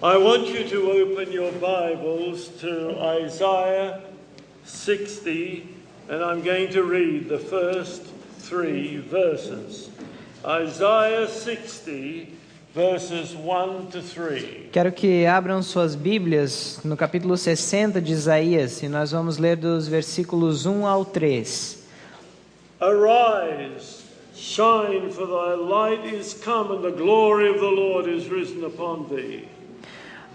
I want you to open your Bibles to Isaiah 60, and I'm going to read the first 3 verses. Isaiah 60, verses 1 to 3. Quero que abram suas Bíblias no capítulo 60 de Isaías, e nós vamos ler dos versículos 1 ao 3. Arise, shine, for thy light is come, and the glory of the Lord is risen upon thee.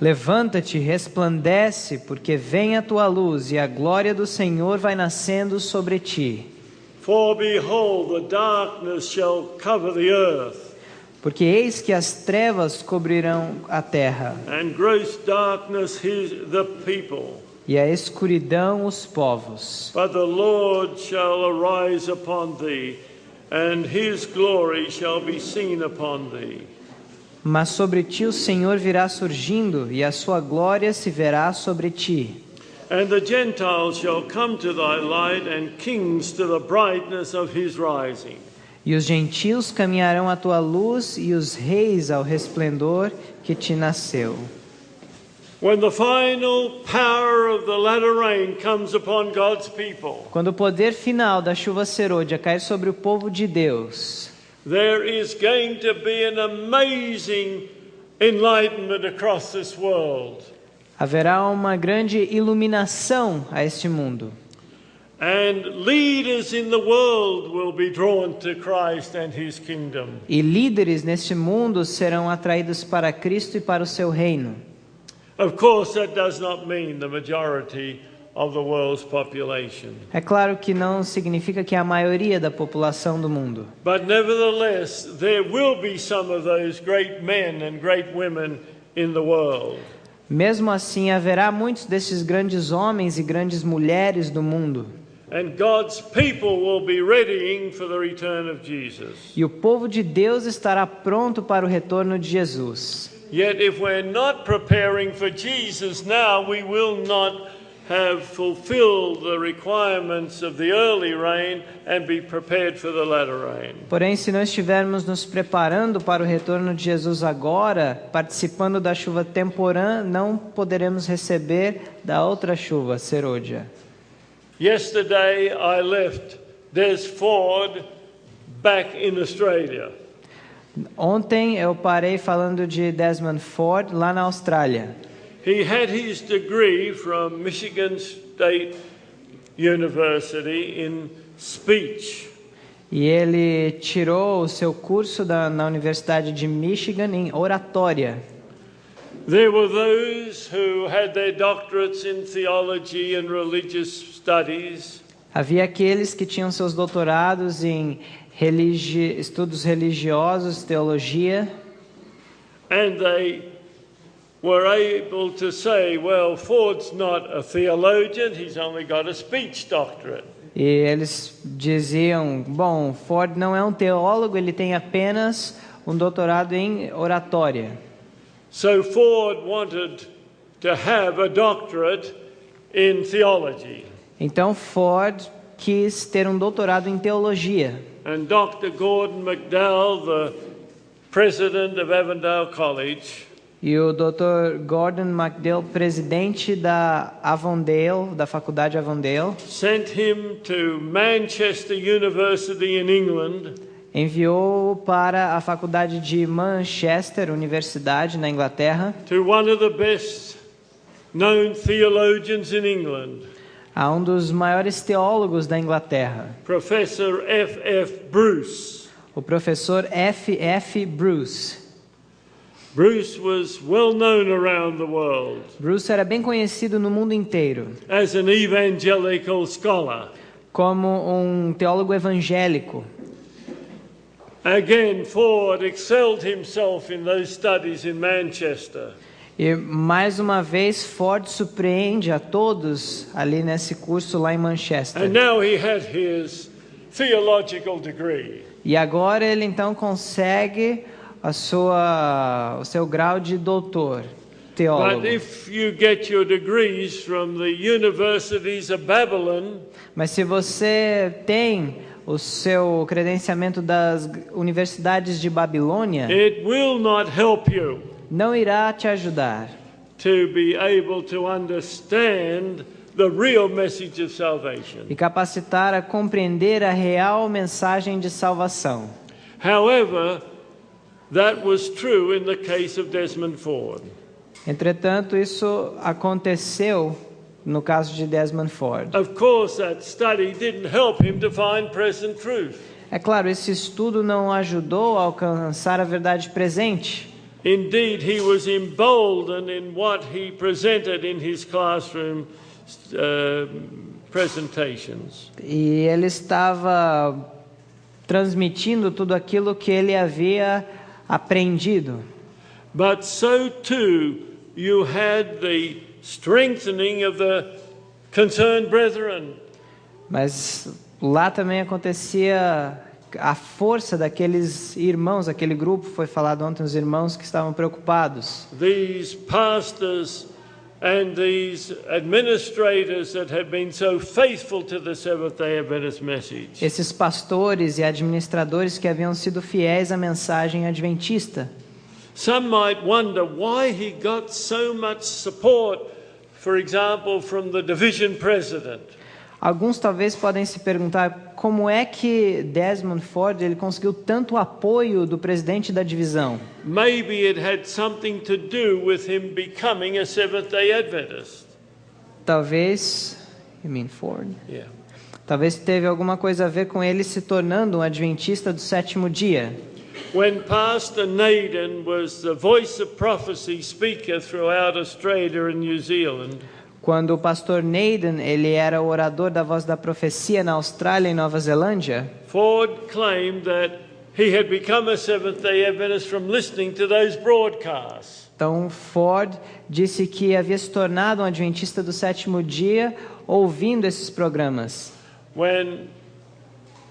Levanta-te, resplandece, porque vem a tua luz, e a glória do Senhor vai nascendo sobre ti. For behold, the darkness shall cover the earth, Porque eis que as trevas cobrirão a terra, and gross darkness the people. e a escuridão os povos. But the Lord shall arise upon thee, and his glory shall be seen upon thee. Mas sobre ti o Senhor virá surgindo, e a sua glória se verá sobre ti. And the Gentiles shall come to thy light, and kings to the brightness of his rising. E os gentios caminharão à tua luz, e os reis ao resplendor que te nasceu. When the final power of the latter rain comes upon God's people, Quando o poder final da chuva serôdia cair sobre o povo de Deus, there is going to be an amazing enlightenment across this world. haverá uma grande iluminação a este mundo. And leaders in the world will be drawn to Christ and his kingdom. E líderes neste mundo serão atraídos para Cristo e para o seu reino. Of course, that does not mean the majority of the world's population. É claro que não significa que é a maioria da população do mundo. But nevertheless, there will be some of those great men and great women in the world. Mesmo assim, haverá muitos desses grandes homens e grandes mulheres do mundo. And God's people will be readying for the return of Jesus. E o povo de Deus estará pronto para o retorno de Jesus. Yet if we're not preparing for Jesus now, we will not have fulfilled the requirements of the early rain and be prepared for the latter rain. Porém, se não estivermos nos preparando para o retorno de Jesus agora, participando da chuva temporã, não poderemos receber da outra chuva, serôdia. Yesterday I left Des Ford back in Australia. Ontem eu parei falando de Desmond Ford lá na Austrália. He had his degree from Michigan State University in speech. E ele tirou o seu curso na Universidade de Michigan em oratória. There were those who had their doctorates in theology and religious studies. Havia aqueles que tinham seus doutorados em estudos religiosos, teologia. And they were able to say, well, Ford's not a theologian, he's only got a speech doctorate. E eles diziam, bom, Ford não é um teólogo, ele tem apenas um doutorado em oratória. So Ford wanted to have a doctorate in theology. Então Ford quis ter um doutorado em teologia. And Dr. Gordon McDowell, the president of Avondale College, E o Dr. Gordon McDowell, presidente da Avondale, da faculdade Avondale, sent him to Manchester University in England, enviou-o para a faculdade de Manchester, universidade na Inglaterra, to one of the best known theologians in England, a um dos maiores teólogos da Inglaterra, Professor F.F. Bruce. o professor F.F. Bruce. Bruce was well known around the world Bruce era bem conhecido no mundo inteiro as an evangelical scholar. como um teólogo evangélico. Again, Ford excelled himself in those studies in Manchester. E mais uma vez Ford surpreende a todos ali nesse curso lá em Manchester. And now he had his theological degree. E agora ele então consegue o seu grau de doutor, teólogo. But if you get your degrees from the universities of Babylon, Mas se você tem o seu credenciamento das universidades de Babilônia, it will not help you. não irá te ajudar to be able to understand the real message of salvation. e capacitar a compreender a real mensagem de salvação. However, that was true in the case of Desmond Ford. Entretanto, isso aconteceu no caso de Desmond Ford. Of course, that study didn't help him to find present truth. É claro, esse estudo não ajudou a alcançar a verdade presente. Indeed, he was emboldened in what he presented in his classroom presentations. E ele estava transmitindo tudo aquilo que ele havia aprendido. But so too you had the strengthening of the concerned brethren. Mas lá também acontecia a força daqueles irmãos, aquele grupo, foi falado ontem, os irmãos que estavam preocupados. These pastors and these administrators that have been so faithful to the Seventh-day Adventist message. Esses pastores e administradores que haviam sido fiéis à mensagem adventista. Some might wonder why he got so much support, for example, from the division president. Alguns talvez podem se perguntar como é que Desmond Ford ele conseguiu tanto apoio do presidente da divisão. Maybe it had something to do with him becoming a Seventh-day Adventist. Talvez, Ford? Yeah. Talvez teve alguma coisa a ver com ele se tornando um adventista do sétimo dia. When Pastor Naden was the voice of prophecy speaker throughout Australia and New Zealand, quando o pastor Naden ele era o orador da voz da profecia na Austrália e Nova Zelândia, Ford claimed that he had become a Seventh-day Adventist from listening to those broadcasts. Então Ford disse que havia se tornado um adventista do sétimo dia ouvindo esses programas. When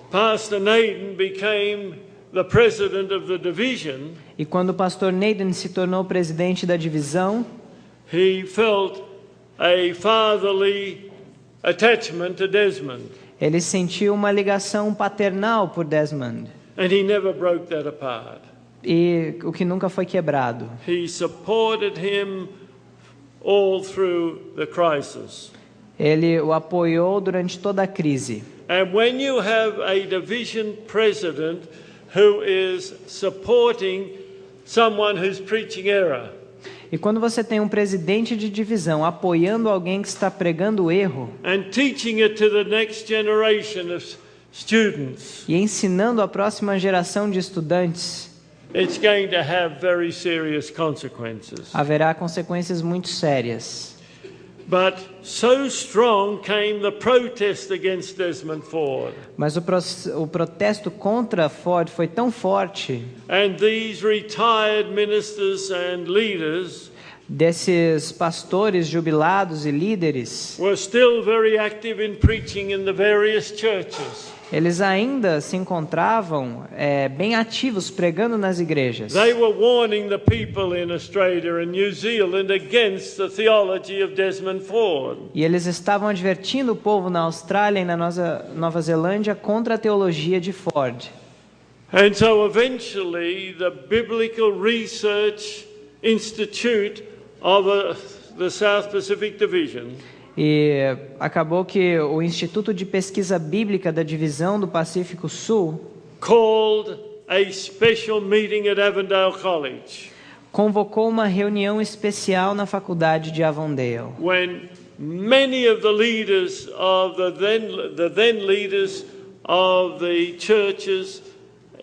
Pastor Naden became the president of the division, e quando o pastor Naden se tornou presidente da divisão, he felt a fatherly attachment to Desmond. Ele sentiu uma ligação paternal por Desmond. And he never broke that apart. E o que nunca foi quebrado. He supported him all through the crisis. Ele o apoiou durante toda a crise. And when you have a division president who is supporting someone who's preaching error, e quando você tem um presidente de divisão apoiando alguém que está pregando erro and teaching it to the next generation of students, e ensinando a próxima geração de estudantes, it's going to have very serious consequences. haverá consequências muito sérias. But so strong came the protest against Desmond Ford. Mas o protesto contra Ford foi tão forte. And these retired ministers and leaders desses pastores jubilados e líderes were still very active in preaching in the various churches. Eles ainda se encontravam bem ativos pregando nas igrejas. They were warning the people in Australia and New Zealand against the theology of Desmond Ford. E eles estavam advertindo o povo na Austrália e na Nova Zelândia contra a teologia de Ford. And so eventually the Biblical Research Institute of the South Pacific Division E acabou que o Instituto de Pesquisa Bíblica da Divisão do Pacífico Sul called a special meeting at Avondale College, convocou uma reunião especial na faculdade de Avondale, when many of the leaders of the then leaders of the churches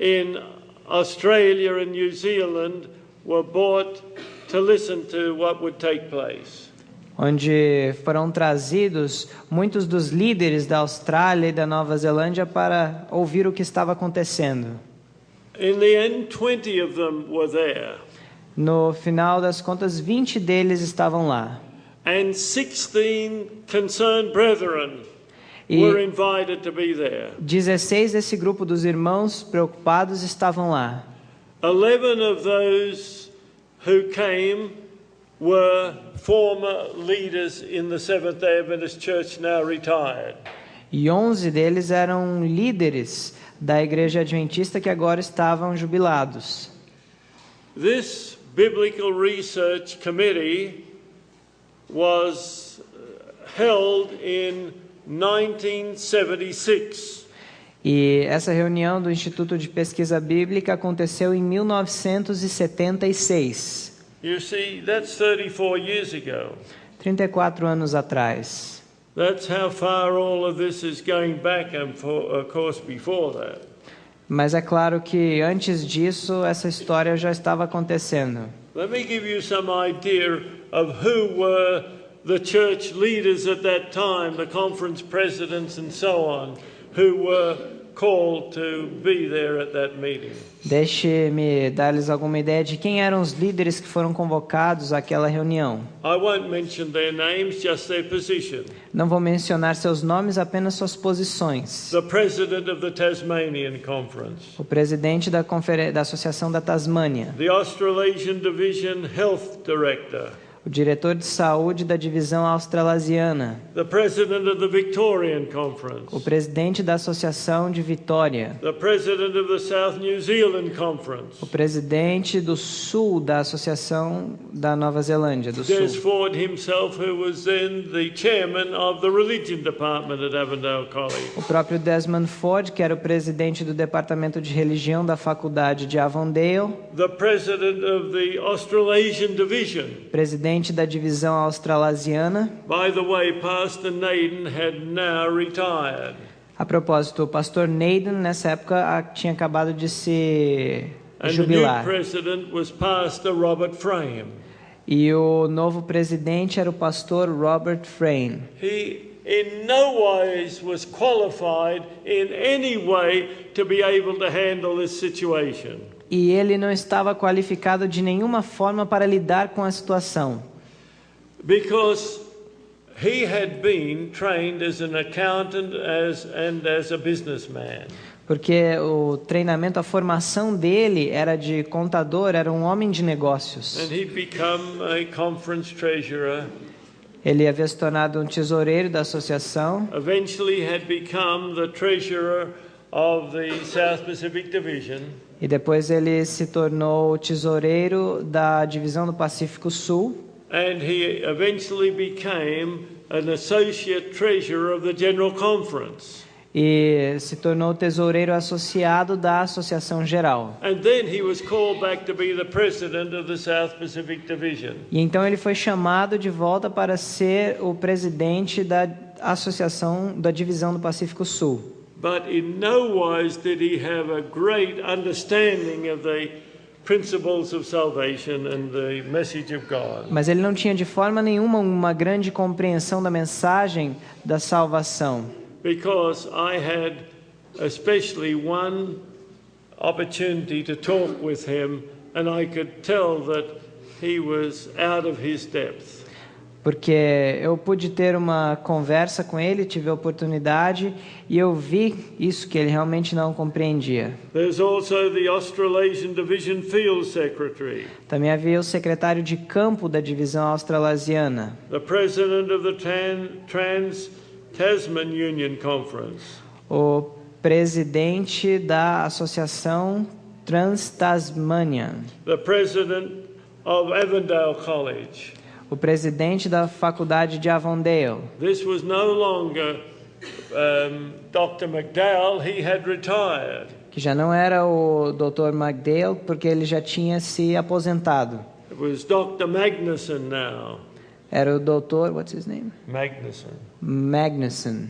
in Australia and New Zealand were brought to listen to what would take place. onde foram trazidos muitos dos líderes da Austrália e da Nova Zelândia para ouvir o que estava acontecendo. In the end, 20 of them were there. No final das contas, 20 deles estavam lá. And 16 concerned brethren E were invited to be there. 16 desse grupo dos irmãos preocupados estavam lá. 11 of those who came were former leaders in the Seventh-day Adventist Church, now retired. E 11 deles eram líderes da igreja adventista que agora estavam jubilados. This Biblical Research Committee was held in 1976. E essa reunião do Instituto de Pesquisa Bíblica aconteceu em 1976. You see, that's 34 years ago. 34 anos atrás. That's how far all of this is going back, and of course before that. Mas é claro que antes disso essa história já estava acontecendo. Let me give you some idea of who were the church leaders at that time, the conference presidents and so on, who were called to be there at that meeting. Deixe-me dar-lhes alguma ideia de quem eram os líderes que foram convocados àquela reunião. I won't mention their names, just their position. Não vou mencionar seus nomes, apenas suas posições. The president of the Tasmanian Conference. O presidente da Associação da Tasmânia. The Australasian Division Health Director. O diretor de saúde da divisão australasiana. The president of the Victorian Conference. O presidente da Associação de Vitória. The president of the South New Zealand Conference. O presidente do sul da Associação da Nova Zelândia do Des Sul. Ford himself, who was then the chairman of the religion department at Avondale College. O próprio Desmond Ford, que era o presidente do departamento de religião da faculdade de Avondale. The president of the Australasian Division. Presidente da divisão australasiana. By the way, Pastor Naden had now retired. A propósito, o pastor Naden nessa época tinha acabado de se And jubilar. the new president was Pastor Robert Frame. E o novo presidente era o pastor Robert Frame. He in no ways was qualified in any way to be able to handle this situation. E ele não estava qualificado de nenhuma forma para lidar com a situação. Because he had been trained as an accountant and as a businessman. Porque o treinamento, a formação dele era de contador, era um homem de negócios. And he'd become a conference treasurer. Ele havia se tornado um tesoureiro da associação. Eventually had become the treasurer of the South Pacific Division. E depois ele se tornou o tesoureiro da divisão do Pacífico Sul. And he eventually became an associate treasurer of the General Conference. E se tornou tesoureiro associado da Associação Geral. And then he was called back to be the president of the South Pacific Division. E então ele foi chamado de volta para ser o presidente da Associação da Divisão do Pacífico Sul. But in no wise did he have a great understanding of the principles of salvation and the message of God. Mas ele não tinha de forma nenhuma uma grande compreensão da mensagem da salvação. Because I had especially one opportunity to talk with him, and I could tell that he was out of his depth. Porque eu pude ter uma conversa com ele, tive a oportunidade, e eu vi isso que ele realmente não compreendia. There's also the Australasian Division Field Secretary. Também havia o secretário de campo da divisão australasiana. The president of the Trans-Tasman Union Conference. O presidente da Associação Trans-Tasmanian. The president of Avondale College. O presidente da faculdade de Avondale. This was no longer Dr. McDowell, he had retired. Que já não era o Dr. McDowell, porque ele já tinha se aposentado. It was Dr. Magnuson now. Era o Dr. What's his name? Magnuson. Magnuson.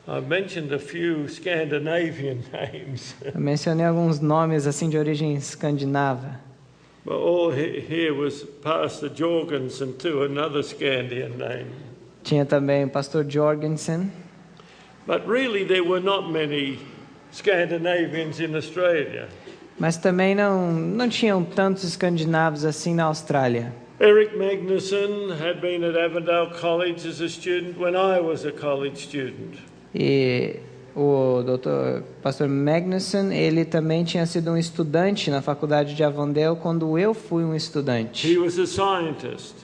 I mentioned a few Scandinavian names. Eu mencionei alguns nomes assim de origem escandinava. But all here was Pastor Jorgensen too, another Scandian name. Tinha também o pastor Jorgensen. But really there were not many Scandinavians in Australia. Mas também não tinham tantos escandinavos assim na Austrália. Eric Magnuson had been at Avondale College as a student when I was a college student. E o pastor Magnuson, ele também tinha sido um estudante na faculdade de Avondale quando eu fui um estudante. He was a scientist.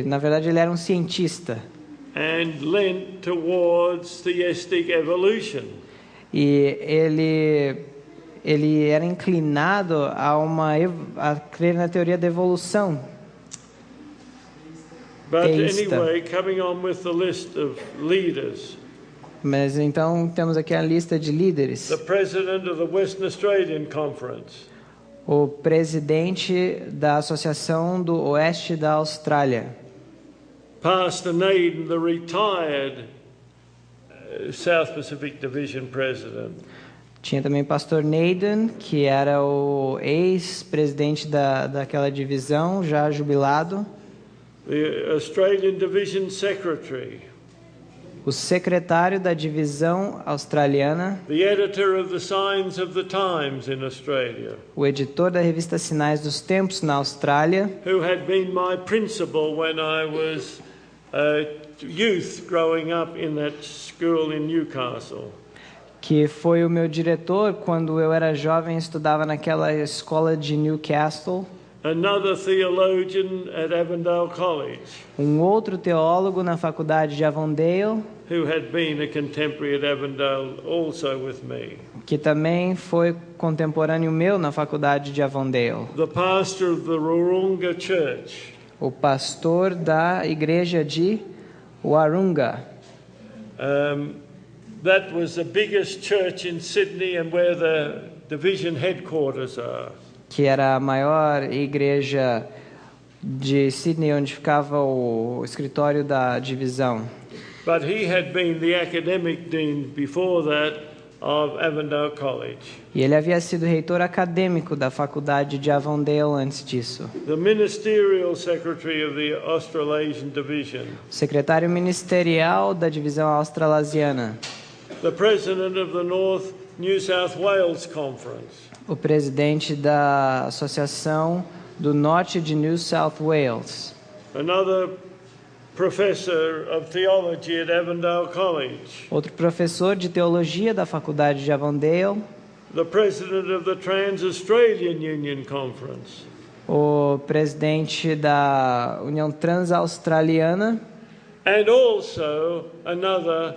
Na verdade, ele era um cientista. And lent towards theistic evolution. E ele era inclinado a crer na teoria da evolução. But Teísta. anyway, coming on with the list of leaders, Mas então temos aqui a lista de líderes. the president of the Western Australian Conference, O presidente da Associação do Oeste da Austrália. Pastor Naden, the retired South Pacific Division president, Tinha também pastor Naden, que era o ex-presidente daquela divisão, já jubilado. the Australian Division Secretary, O secretário da divisão australiana, the editor of the Signs of the Times in Australia, o editor da revista Sinais dos Tempos na Austrália, who had been my principal when I was a youth growing up in that school in Newcastle. que foi o meu diretor quando eu era jovem e estudava naquela escola de Newcastle. Another theologian at Avondale College, Um outro teólogo na faculdade de Avondale, who had been a contemporary at Avondale also with me. que também foi contemporâneo meu na faculdade de Avondale. The pastor of the Wurrunga Church, O pastor da igreja de Warunga. that was the biggest church in Sydney and where the division headquarters are. Que era a maior igreja de Sydney, onde ficava o escritório da divisão. But he had been the academic dean before that of Avondale College. E ele havia sido reitor acadêmico da faculdade de Avondale antes disso. The ministerial secretary of the Australasian Division. Secretário ministerial da divisão australasiana. The president of the North New South Wales Conference. O presidente da Associação do Norte de New South Wales. Another professor of theology at Avondale College. Outro professor de teologia da faculdade de Avondale. The president of the Trans-Australian Union Conference. O presidente da União Trans-Australiana. And also another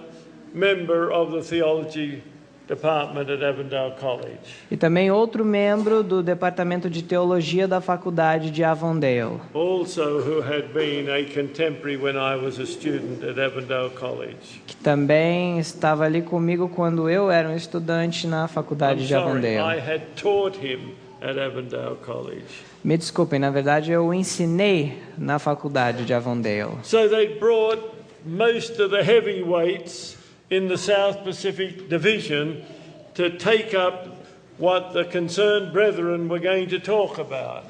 member of the theology department at Avondale College. E também outro membro do departamento de teologia da faculdade de Avondale. Also who had been a contemporary when I was a student at Avondale College. Que também estava ali comigo quando eu era um estudante na faculdade I'm de sorry, I Avondale. had taught him at Avondale College. Me desculpem, na verdade eu o ensinei na faculdade de Avondale. So they brought most of the heavyweights in the South Pacific Division to take up what the concerned brethren were going to talk about.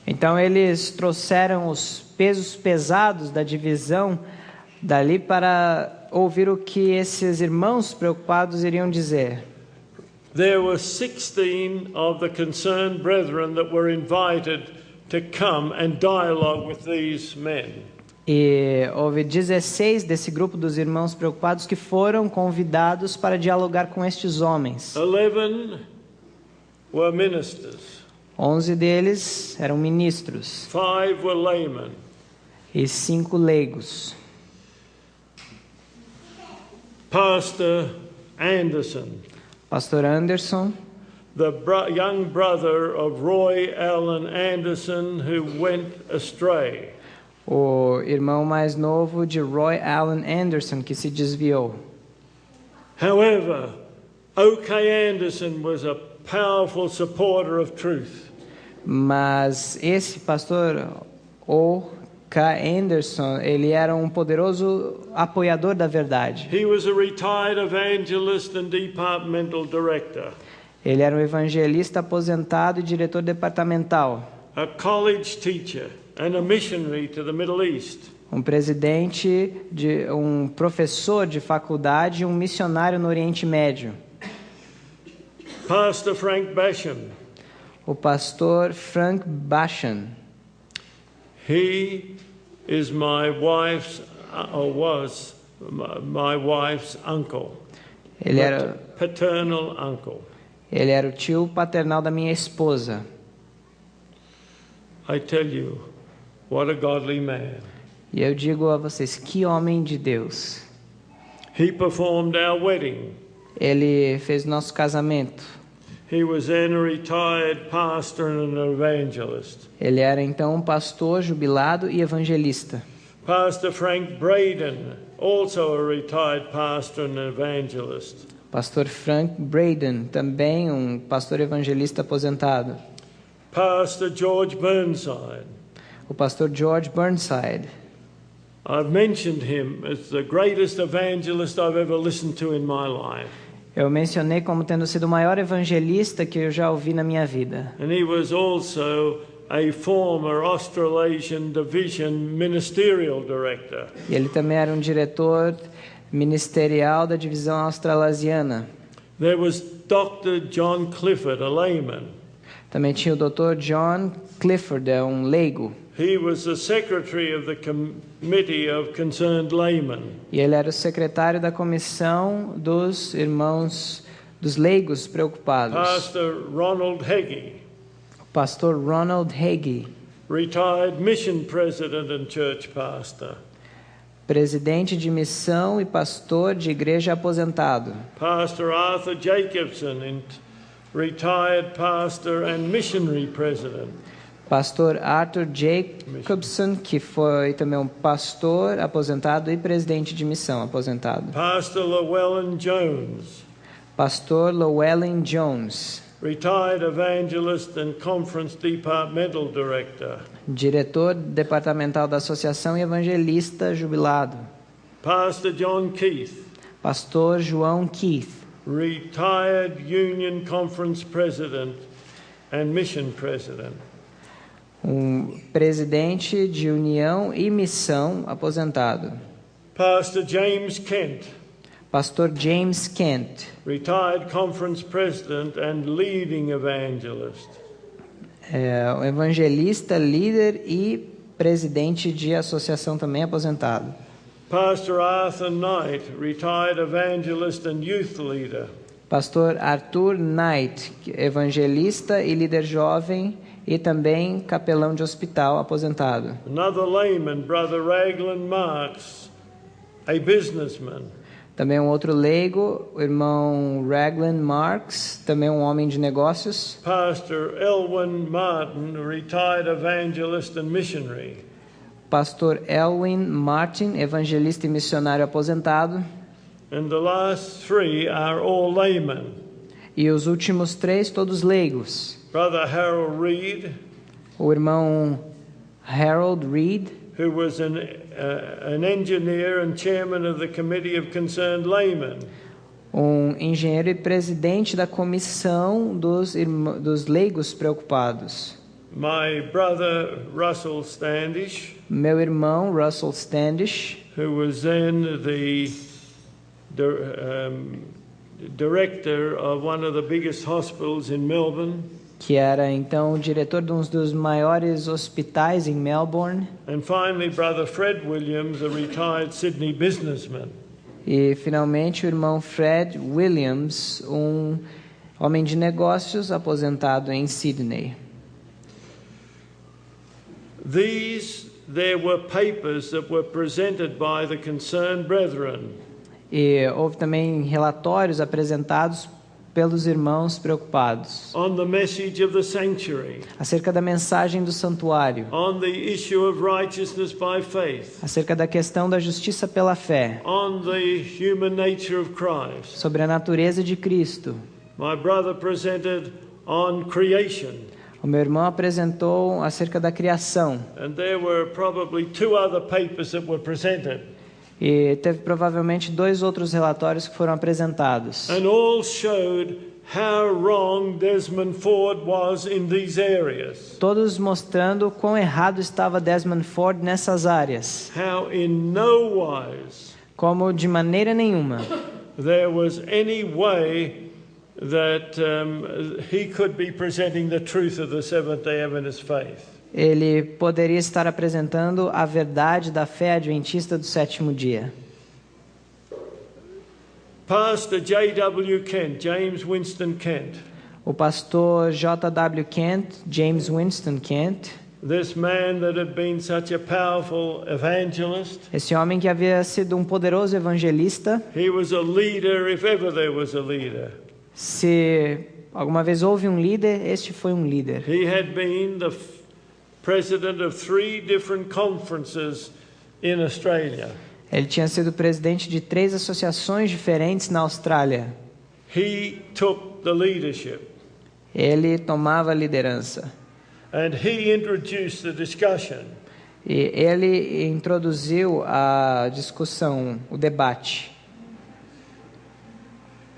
Então eles trouxeram os pesos pesados da divisão dali para ouvir o que esses irmãos preocupados iriam dizer. There were 16 of the concerned brethren that were invited to come and dialogue with these men. E houve 16 desse grupo dos irmãos preocupados que foram convidados para dialogar com estes homens. 11 were ministers. 11 deles eram ministros 5 were laymen. e 5 leigos. Pastor Anderson, Pastor Anderson, the young brother of Roy Allen Anderson who went astray. o irmão mais novo de Roy Allen Anderson, que se desviou. However, O.K. Anderson was a powerful supporter of truth. Mas esse pastor O.K. Anderson, ele era um poderoso apoiador da verdade. He was a retired evangelist and departmental director, Ele era um evangelista aposentado e diretor departamental. a college teacher, and a missionary to the Middle East. Um professor de faculdade e um missionário no Oriente Médio. Pastor Frank Basham. O pastor Frank Basham. He is my wife's, or was my wife's uncle. Ele era paternal uncle. Ele era o tio paternal da minha esposa. I tell you, what a godly man. E eu digo a vocês, que homem de Deus. He performed our wedding. Ele fez nosso casamento. He was then a retired pastor and an evangelist. Ele era então um pastor jubilado e evangelista. Pastor Frank Braden, also a retired pastor and evangelist. Pastor Frank Braden, também um pastor evangelista aposentado. Pastor George Burnside. O pastor George Burnside. I've mentioned him as the greatest evangelist I've ever listened to in my life. Eu mencionei como tendo sido o maior evangelista que eu já ouvi na minha vida. And he was also a former Australasian Division Ministerial Director. E ele também era um diretor ministerial da divisão australasiana. There was Dr. John Clifford, a layman. Também tinha o Dr. John Clifford, um leigo. He was the secretary of the Committee of Concerned Laymen. E ele era o secretário da comissão dos irmãos, dos leigos preocupados. Pastor Ronald Hagee, O pastor Ronald Hagee, retired mission president and church pastor. presidente de missão e pastor de igreja aposentado. Pastor Arthur Jacobson, retired pastor and missionary president. Pastor Arthur Jacobson, que foi também um pastor aposentado e presidente de missão aposentado. Pastor Llewellyn Jones, Pastor Llewellyn Jones, retired evangelist and conference departmental director. diretor departamental da Associação e evangelista jubilado. Pastor John Keith, Pastor João Keith, retired Union Conference president and mission president. Presidente de união e missão aposentado. Pastor James Kent, Pastor James Kent, retired conference president and leading evangelist. um evangelista, líder e presidente de associação também aposentado. Pastor Arthur Knight, retired evangelist and youth leader. Pastor Arthur Knight, evangelista e líder jovem e também capelão de hospital aposentado. Another layman, Brother Raglan Marks, a businessman. Também um outro leigo, o irmão Raglan Marks, também um homem de negócios. Pastor Elwyn Martin, retired evangelist and missionary. Pastor Elwyn Martin, evangelista e missionário aposentado. And the last three are all laymen. E os últimos três, todos leigos. Brother Harold Reed, O irmão Harold Reed, who was an engineer and chairman of the Committee of Concerned Laymen. Engenheiro e presidente da comissão dos leigos preocupados. My brother Russell Standish, Meu irmão Russell Standish, who was then the director of one of the biggest hospitals in Melbourne. que era então o diretor de um dos maiores hospitais em Melbourne. And finally, Brother Fred Williams, a retired Sydney businessman. E finalmente o irmão Fred Williams, um homem de negócios aposentado em Sydney. There were papers that were presented by the concerned brethren. E houve também relatórios apresentados pelos irmãos preocupados On the message of the sanctuary, acerca da mensagem do santuário, on the issue of righteousness by faith, acerca da questão da justiça pela fé, on the human nature of Christ. sobre a natureza de Cristo. My brother presented on creation. O meu irmão apresentou acerca da criação. And there were probably two other papers that were presented. E teve provavelmente dois outros relatórios que foram apresentados. And all showed how wrong Desmond Ford was in these areas. Todos mostrando quão errado estava Desmond Ford nessas áreas. How in no wise Como de maneira nenhuma there was any way that he could be presenting the truth of the Seventh-day Adventist faith. ele poderia estar apresentando a verdade da fé adventista do sétimo dia. Pastor J.W. Kent, James Winston Kent, O pastor J.W. Kent, James Winston Kent, this man that had been such a powerful evangelist, esse homem que havia sido um poderoso evangelista, he was a leader if ever there was a leader. se alguma vez houve um líder, este foi um líder. He had been the president of 3 different conferences in Australia. Ele tinha sido presidente de 3 associações diferentes na Austrália. He took the leadership. Ele tomava a liderança. And he introduced the discussion. E ele introduziu a discussão, o debate.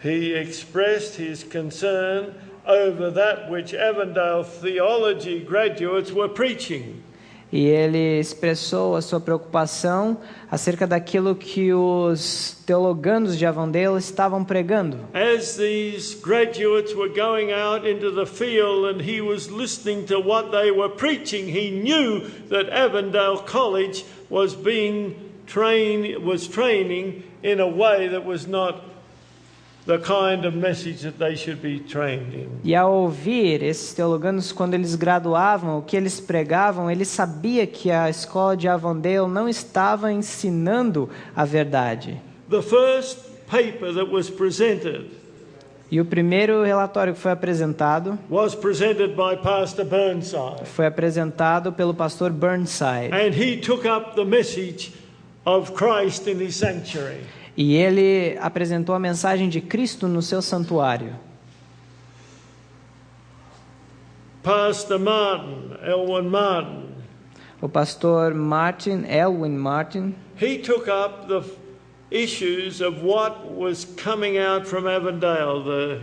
He expressed his concern over that which Avondale theology graduates were preaching. E ele expressou a sua preocupação acerca daquilo que os teologandos de Avondale estavam pregando. As these graduates were going out into the field and he was listening to what they were preaching, he knew that Avondale College was training in a way that was not the kind of message that they should be trained in. E ao ouvir esses teologandos, quando eles graduavam, o que eles pregavam, ele sabia que a escola de Avondale não estava ensinando a verdade. The first paper that was presented E o primeiro relatório que foi apresentado was presented by Pastor Burnside. foi apresentado pelo pastor Burnside. And he took up the message of Christ in his sanctuary. E ele apresentou a mensagem de Cristo no seu santuário. Pastor Elwin Martin, O pastor Elwin Martin, he took up the issues of what was coming out from Avondale, the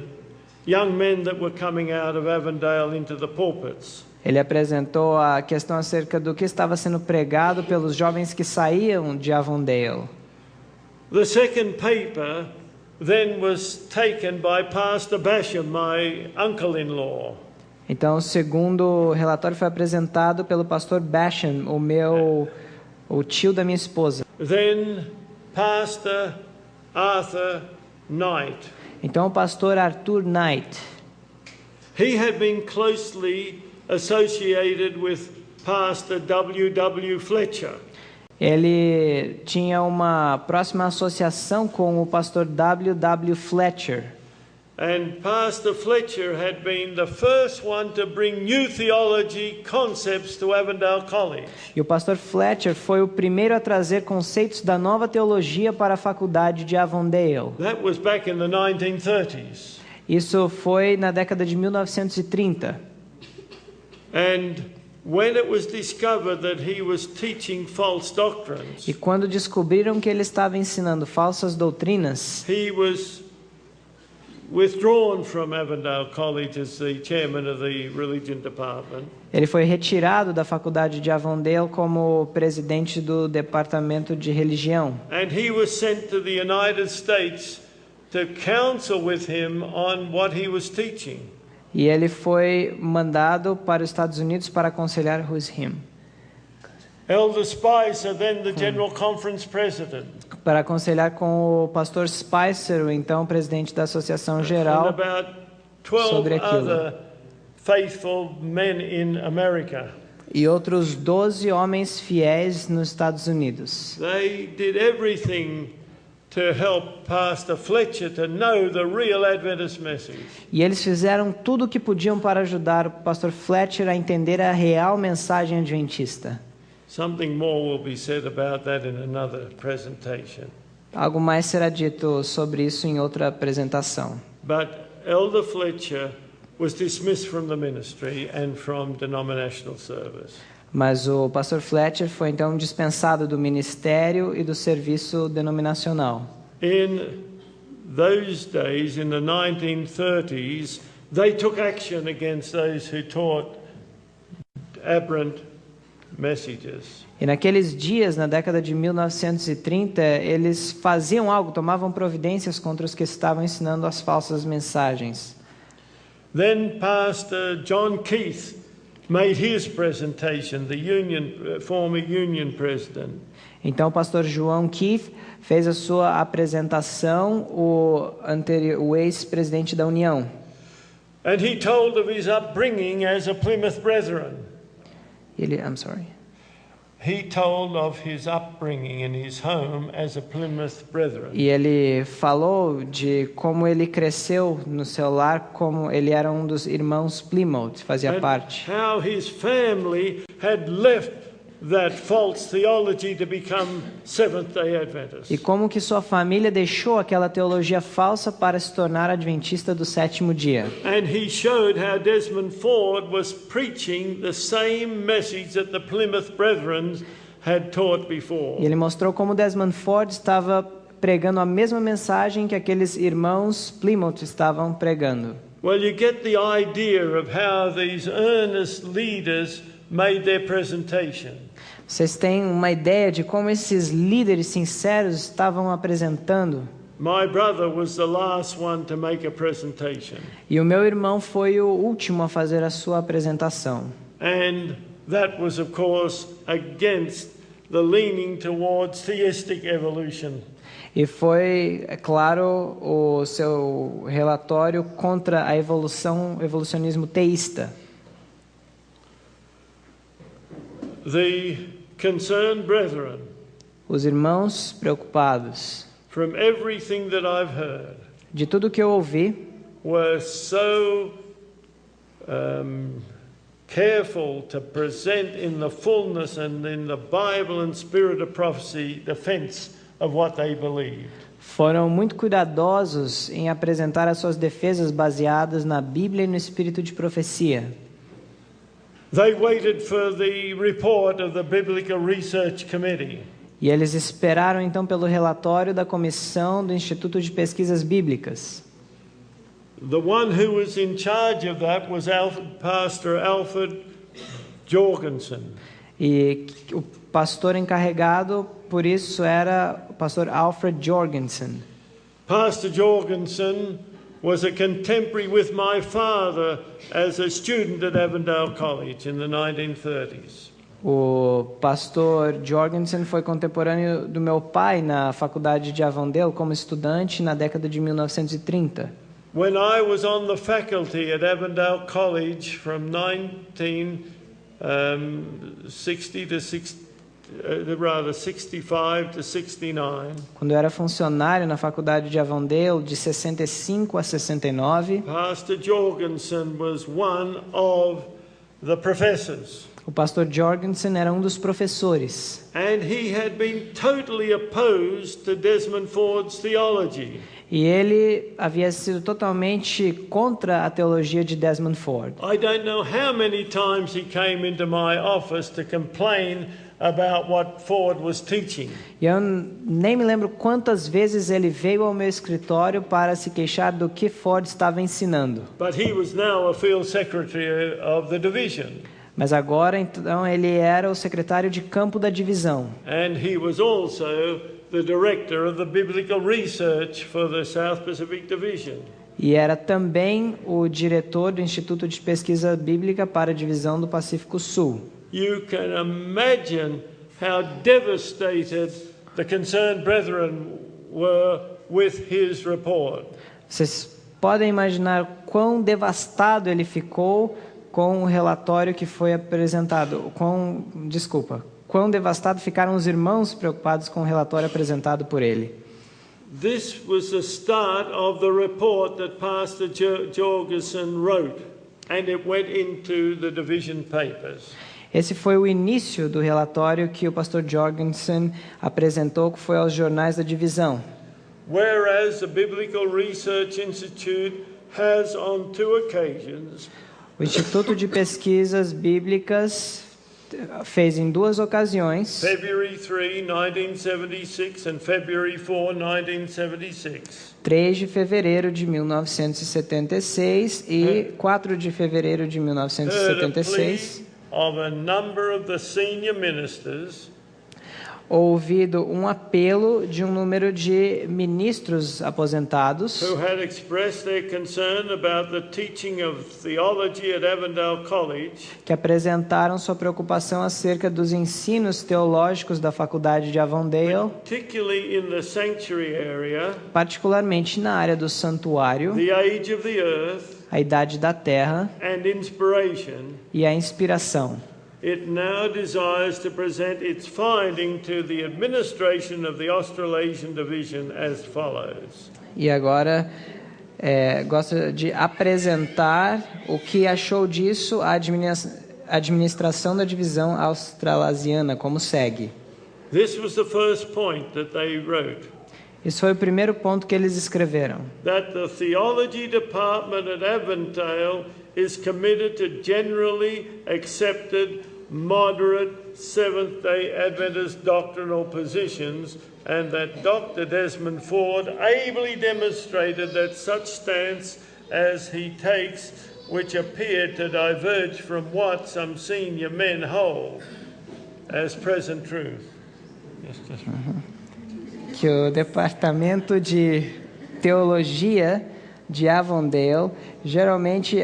young men that were coming out of Avondale into the pulpits. ele apresentou a questão acerca do que estava sendo pregado pelos jovens que saíam de Avondale. The second paper then was taken by Pastor Basham, my uncle-in-law. Então, o segundo relatório foi apresentado pelo pastor Basham, o tio da minha esposa. Then Pastor Arthur Knight. Então, o pastor Arthur Knight. He had been closely associated with Pastor W.W. Fletcher. Ele tinha uma próxima associação com o pastor W.W. Fletcher. And Pastor Fletcher had been the first one to bring new theology concepts to Avondale College. E o pastor Fletcher foi o primeiro a trazer conceitos da nova teologia para a faculdade de Avondale. That was back in the 1930s. Isso foi na década de 1930. And when it was discovered that he was teaching false doctrines, E quando descobriram que ele estava ensinando falsas doutrinas, he was withdrawn from Avondale College as the chairman of the religion department. ele foi retirado da faculdade de Avondale como presidente do departamento de religião. And he was sent to the United States to counsel with him on what he was teaching. E ele foi mandado para os Estados Unidos para aconselhar him. Elder Spicer, then the General Conference President. Para aconselhar com o pastor Spicer, o então presidente da Associação And Geral, about 12 sobre aquilo. other faithful men in America. E outros 12 homens fiéis nos Estados Unidos. They did everything to help Pastor Fletcher to know the real Adventist message. E eles fizeram tudo o que podiam para ajudar o pastor Fletcher a entender a real mensagem adventista. Something more will be said about that in another presentation. Algo mais será dito sobre isso em outra apresentação. But Elder Fletcher was dismissed from the ministry and from denominational service. Mas o pastor Fletcher foi então dispensado do ministério e do serviço denominacional. In those days, in the 1930s, they took action against those who taught aberrant messages. E naqueles dias, na década de 1930, eles faziam algo, tomavam providências contra os que estavam ensinando as falsas mensagens. Then Pastor John Keith made his presentation, former union president. Então o pastor João Keith fez a sua apresentação, o ex-presidente da União. And he told of his upbringing as a Plymouth Brethren. he told of his upbringing in his home as a Plymouth Brethren. E ele falou de como ele cresceu no seu lar, como ele era um dos irmãos Plymouth, fazia parte. How his family had left that false theology to become Seventh-day Adventists. E como que sua família deixou aquela teologia falsa para se tornar adventista do sétimo dia. And he showed how Desmond Ford was preaching the same message that the Plymouth Brethren had taught before. E ele mostrou como Desmond Ford estava pregando a mesma mensagem que aqueles irmãos Plymouth estavam pregando. Well, you get the idea of how these earnest leaders made their presentation. Vocês têm uma ideia de como esses líderes sinceros estavam apresentando? My brother was the last one to make a presentation. E o meu irmão foi o último a fazer a sua apresentação. And that was, of course, against the leaning towards theistic evolution. E foi, é claro, o seu relatório contra a evolucionismo teísta. The concerned brethren, Os irmãos preocupados, from everything that I've heard, de tudo que eu ouvi, were so careful to present in the fullness and in the Bible and spirit of prophecy defense of what they believed. foram muito cuidadosos em apresentar as suas defesas baseadas na Bíblia e no espírito de profecia. They waited for the report of the Biblical Research Committee. E eles esperaram então pelo relatório da comissão do Instituto de Pesquisas Bíblicas. The one who was in charge of that was Pastor Alfred Jorgensen. E o pastor encarregado por isso era o pastor Alfred Jorgensen. Pastor Jorgensen was a contemporary with my father as a student at Avondale College in the 1930s. O pastor Jorgensen foi contemporâneo do meu pai na faculdade de Avondale como estudante na década de 1930. When I was on the faculty at Avondale College from 65 to 69. Quando eu era funcionário na faculdade de Avondale de 65 a 69, Pastor Jorgensen was one of the professors. o pastor Jorgensen era um dos professores. And he had been totally opposed to Desmond Ford's theology. E ele havia sido totalmente contra a teologia de Desmond Ford. I don't know how many times he came into my office to complain about what Ford was teaching. E eu nem me lembro quantas vezes ele veio ao meu escritório para se queixar do que Ford estava ensinando. But he was now a field secretary of the division. Mas agora, então, ele era o secretário de campo da divisão. And he was also the director of the biblical research for the South Pacific Division. E era também o diretor do Instituto de Pesquisa Bíblica para a divisão do Pacífico Sul. You can imagine how devastated the concerned brethren were with his report. Vocês podem imaginar quão devastado ele ficou com o relatório que foi apresentado. Quão devastado ficaram os irmãos preocupados com o relatório apresentado por ele. This was the start of the report that Pastor Jorgensen wrote, and it went into the division papers. Esse foi o início do relatório que o pastor Jorgensen apresentou, que foi aos jornais da divisão. Whereas the Biblical Research Institute has on 2 occasions O Instituto de Pesquisas Bíblicas fez em 2 ocasiões, February 3, 1976 and February 4, 1976. 3 de fevereiro de 1976 e 4 de fevereiro de Heard a 1976, plea of a number of the senior ministers ouvido um apelo de um número de ministros aposentados who had expressed their concern about the teaching of theology at Avondale College, que apresentaram sua preocupação acerca dos ensinos teológicos da faculdade de Avondale, particularly in the sanctuary area, particularmente na área do santuário, the age of the earth, a idade da terra and inspiration. e a inspiração. it now desires to present its finding to the administration of the Australasian Division as follows. E agora gosta de apresentar o que achou disso a administração da divisão australasiana, como segue. This was the first point that they wrote. Isso foi o primeiro ponto que eles escreveram. That the theology department at Avondale is committed to generally accepted, moderate, Seventh-day Adventist doctrinal positions, and that Dr. Desmond Ford ably demonstrated that such stance as he takes, which appeared to diverge from what some senior men hold as present truth. Que o departamento de teologia de Avondale geralmente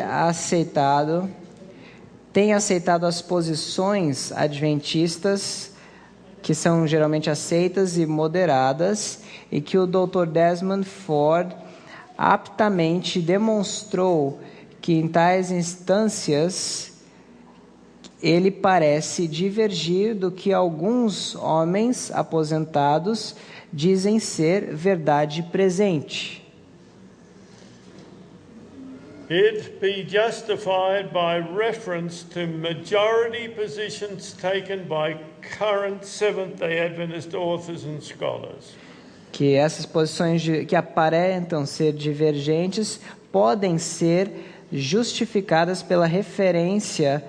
tem aceitado as posições adventistas que são geralmente aceitas e moderadas, e que o Dr. Desmond Ford aptamente demonstrou que em tais instâncias ele parece divergir do que alguns homens aposentados dizem ser verdade presente. It be justified by reference to majority positions taken by current Seventh-day Adventist authors and scholars. Que essas posições que aparentam ser divergentes podem ser justificadas pela referência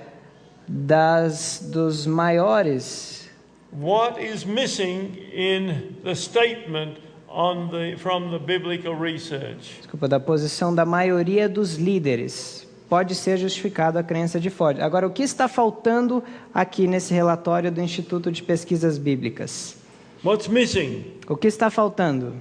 dos maiores. What is missing in the statement from the biblical research? Da posição da maioria dos líderes pode ser justificado a crença de Ford. Agora, o que está faltando aqui nesse relatório do Instituto de Pesquisas Bíblicas? What's missing? O que está faltando?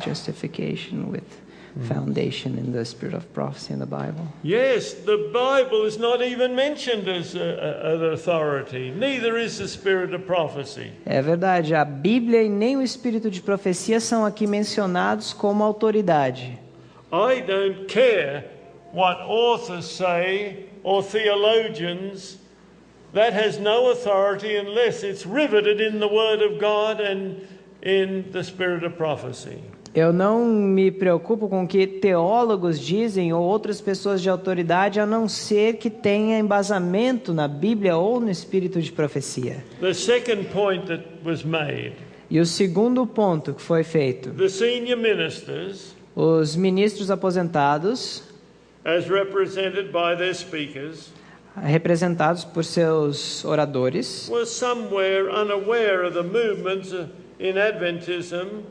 Justification with foundation in the spirit of prophecy in the Bible. Yes, the Bible is not even mentioned as an authority. Neither is the spirit of prophecy. É verdade, a Bíblia e nem o espírito de profecia são aqui mencionados como autoridade. I don't care what authors say or theologians. That has no authority unless it's riveted in the Word of God and in the spirit of prophecy. Eu não me preocupo com o que teólogos dizem ou outras pessoas de autoridade, a não ser que tenha embasamento na Bíblia ou no espírito de profecia. The second point that was made. E o segundo ponto que foi feito. The senior ministers, os ministros aposentados, as represented by their speakers, representados por seus oradores, were somewhere unaware of the movements in Adventism.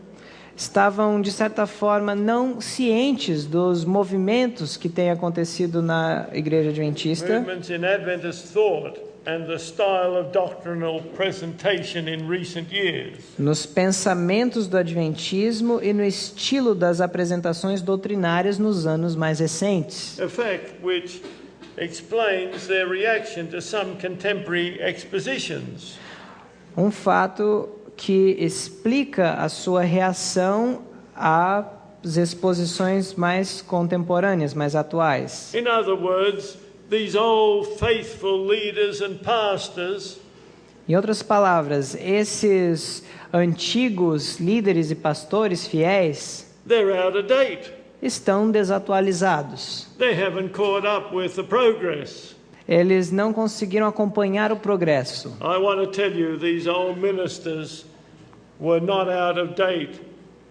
Estavam, de certa forma, não cientes dos movimentos que têm acontecido na Igreja Adventista, movements in Adventist thought and the style of doctrinal presentation in recent years. Nos pensamentos do Adventismo e no estilo das apresentações doutrinárias nos anos mais recentes. A fact which explains their reaction to some contemporary expositions. Um fato que explica a sua reação às exposições mais contemporâneas, mais atuais. In other words, these old faithful leaders and pastors, em outras palavras, esses antigos líderes e pastores fiéis, they're out of date. Estão desatualizados. They haven't caught up with the progress. Eles não conseguiram acompanhar o progresso. I want to tell you, these old ministers were not out of date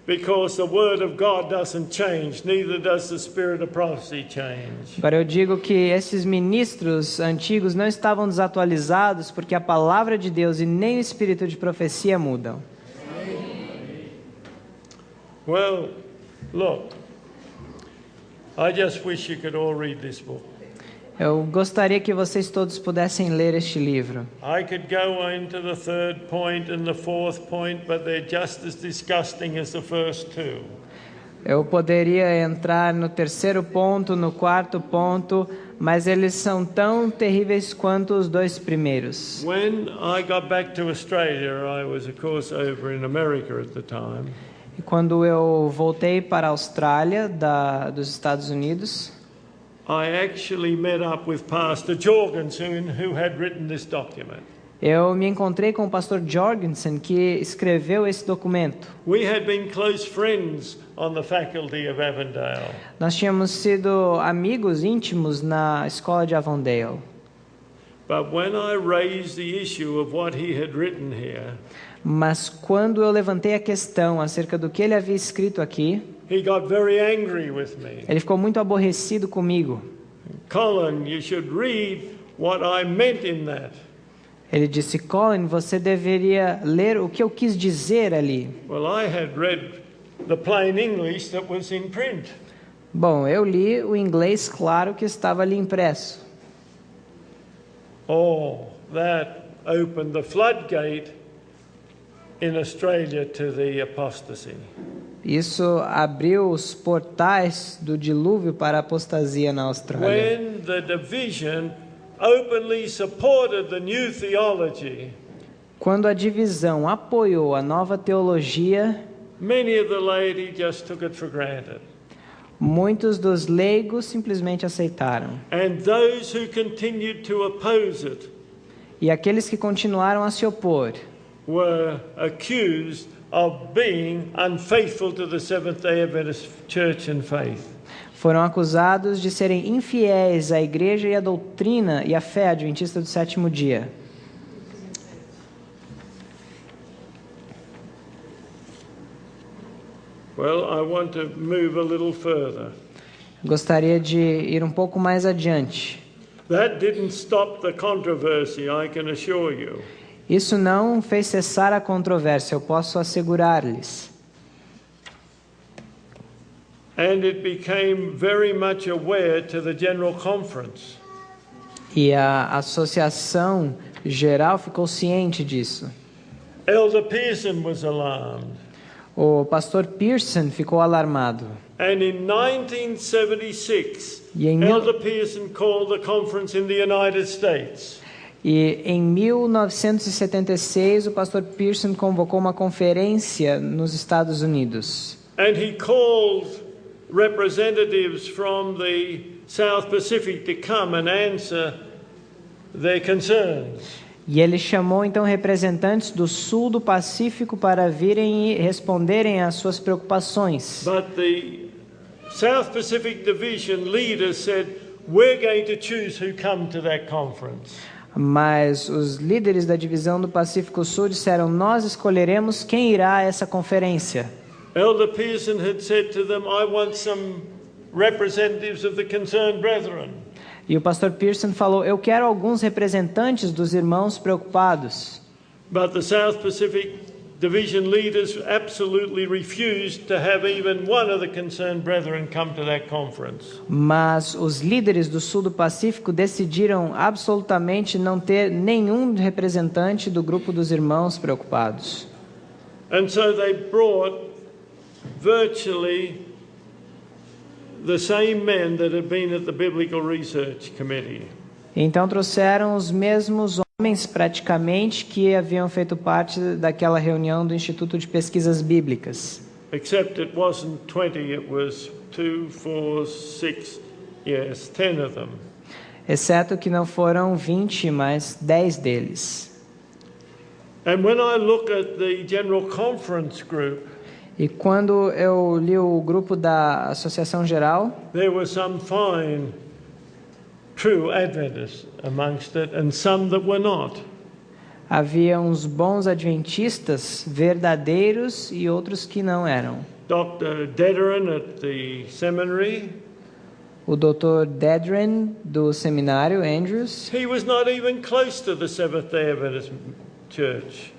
because the word of God doesn't change, neither does the spirit of prophecy change. Agora eu digo que esses ministros antigos não estavam desatualizados porque a palavra de Deus e nem o espírito de profecia mudam. Well, look, I just wish you could all read this book. Eu gostaria que vocês todos pudessem ler este livro. I could go into the third point and the fourth point, but they're just as disgusting as the first two. Eu poderia entrar no terceiro ponto, no quarto ponto, mas eles são tão terríveis quanto os dois primeiros. When I got back to Australia, I was of course over in America at the time. E quando eu voltei para a Austrália, dos Estados Unidos, I actually met up with Pastor Jorgensen, who had written this document. eu me encontrei com o pastor Jorgensen, que escreveu esse documento. We had been close friends on the faculty of Avondale. Nós tínhamos sido amigos íntimos na escola de Avondale. But when I raised the issue of what he had written here, Mas quando eu levantei a questão acerca do que ele havia escrito aqui, he got very angry with me. ele ficou muito aborrecido comigo. Colin, you should read what I meant in that. Ele disse: Colin, você deveria ler o que eu quis dizer ali. Well, I had read the plain English that was in print. Bom, eu li o inglês claro que estava ali impresso. Oh, that opened the floodgate in Australia to the apostasy. Isso abriu os portais do dilúvio para a apostasia na Austrália. When the division openly supported the new theology, Quando a divisão apoiou a nova teologia, many of the laity just took it for granted. muitos dos leigos simplesmente aceitaram. And those who continued to oppose it E aqueles que continuaram a se opor were accused of being unfaithful to the Seventh-day Adventist Church and faith. foram acusados de serem infiéis à igreja e à doutrina e à fé adventista do sétimo dia. Well, I want to move a little further. Gostaria de ir um pouco mais adiante. That didn't stop the controversy, I can assure you. Isso não fez cessar a controvérsia, eu posso assegurar-lhes. And it became very much aware to the General Conference. E a associação geral ficou ciente disso. Elder Pearson was alarmed. O pastor Pearson ficou alarmado. And in 1976, E em Elder Pearson called the conference in the United States. E em 1976, o pastor Pearson convocou uma conferência nos Estados Unidos. And he called representatives from the South Pacific to come and answer their concerns. E ele chamou então representantes do sul do Pacífico para virem e responderem às suas preocupações. But the South Pacific Division leaders said, we're going to choose who come to that conference. Mas os líderes da divisão do Pacífico Sul disseram: nós escolheremos quem irá a essa conferência. Elder Pearson had said to them, I want some representatives of the concerned brethren. E o pastor Pearson falou: eu quero alguns representantes dos irmãos preocupados. But the South Pacific Division leaders absolutely refused to have even one of the concerned brethren come to that conference. Mas os líderes do sul do Pacífico decidiram absolutamente não ter nenhum representante do grupo dos irmãos preocupados. And so they brought virtually the same men that had been at the Biblical Research Committee. Então trouxeram os mesmos homens praticamente que haviam feito parte daquela reunião do Instituto de Pesquisas Bíblicas. Except it wasn't 20, it was 2, 4, 6, 10 of them. Exceto que não foram 20, mas 10 deles. And when I look at the General Conference group, E quando eu li o grupo da Associação Geral, there were some fine, true Adventists amongst it, and some that were not. havia uns bons adventistas verdadeiros e outros que não eram. Dr. Dederen at the seminary, O Dr. Dedren, do seminário Andrews, he was not even close to the Seventh-day Adventist Church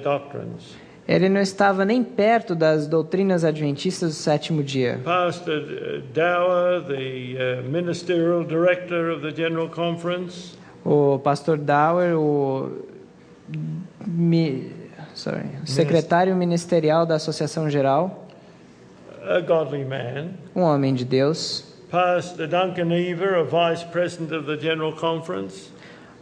doctrines. ele não estava nem perto das doutrinas adventistas do sétimo dia. Pastor Dower, the ministerial director of the General Conference, O pastor Dower, o secretário ministerial da Associação Geral, a godly man. um homem de Deus. Pastor Duncan Ever, a vice president of the General Conference,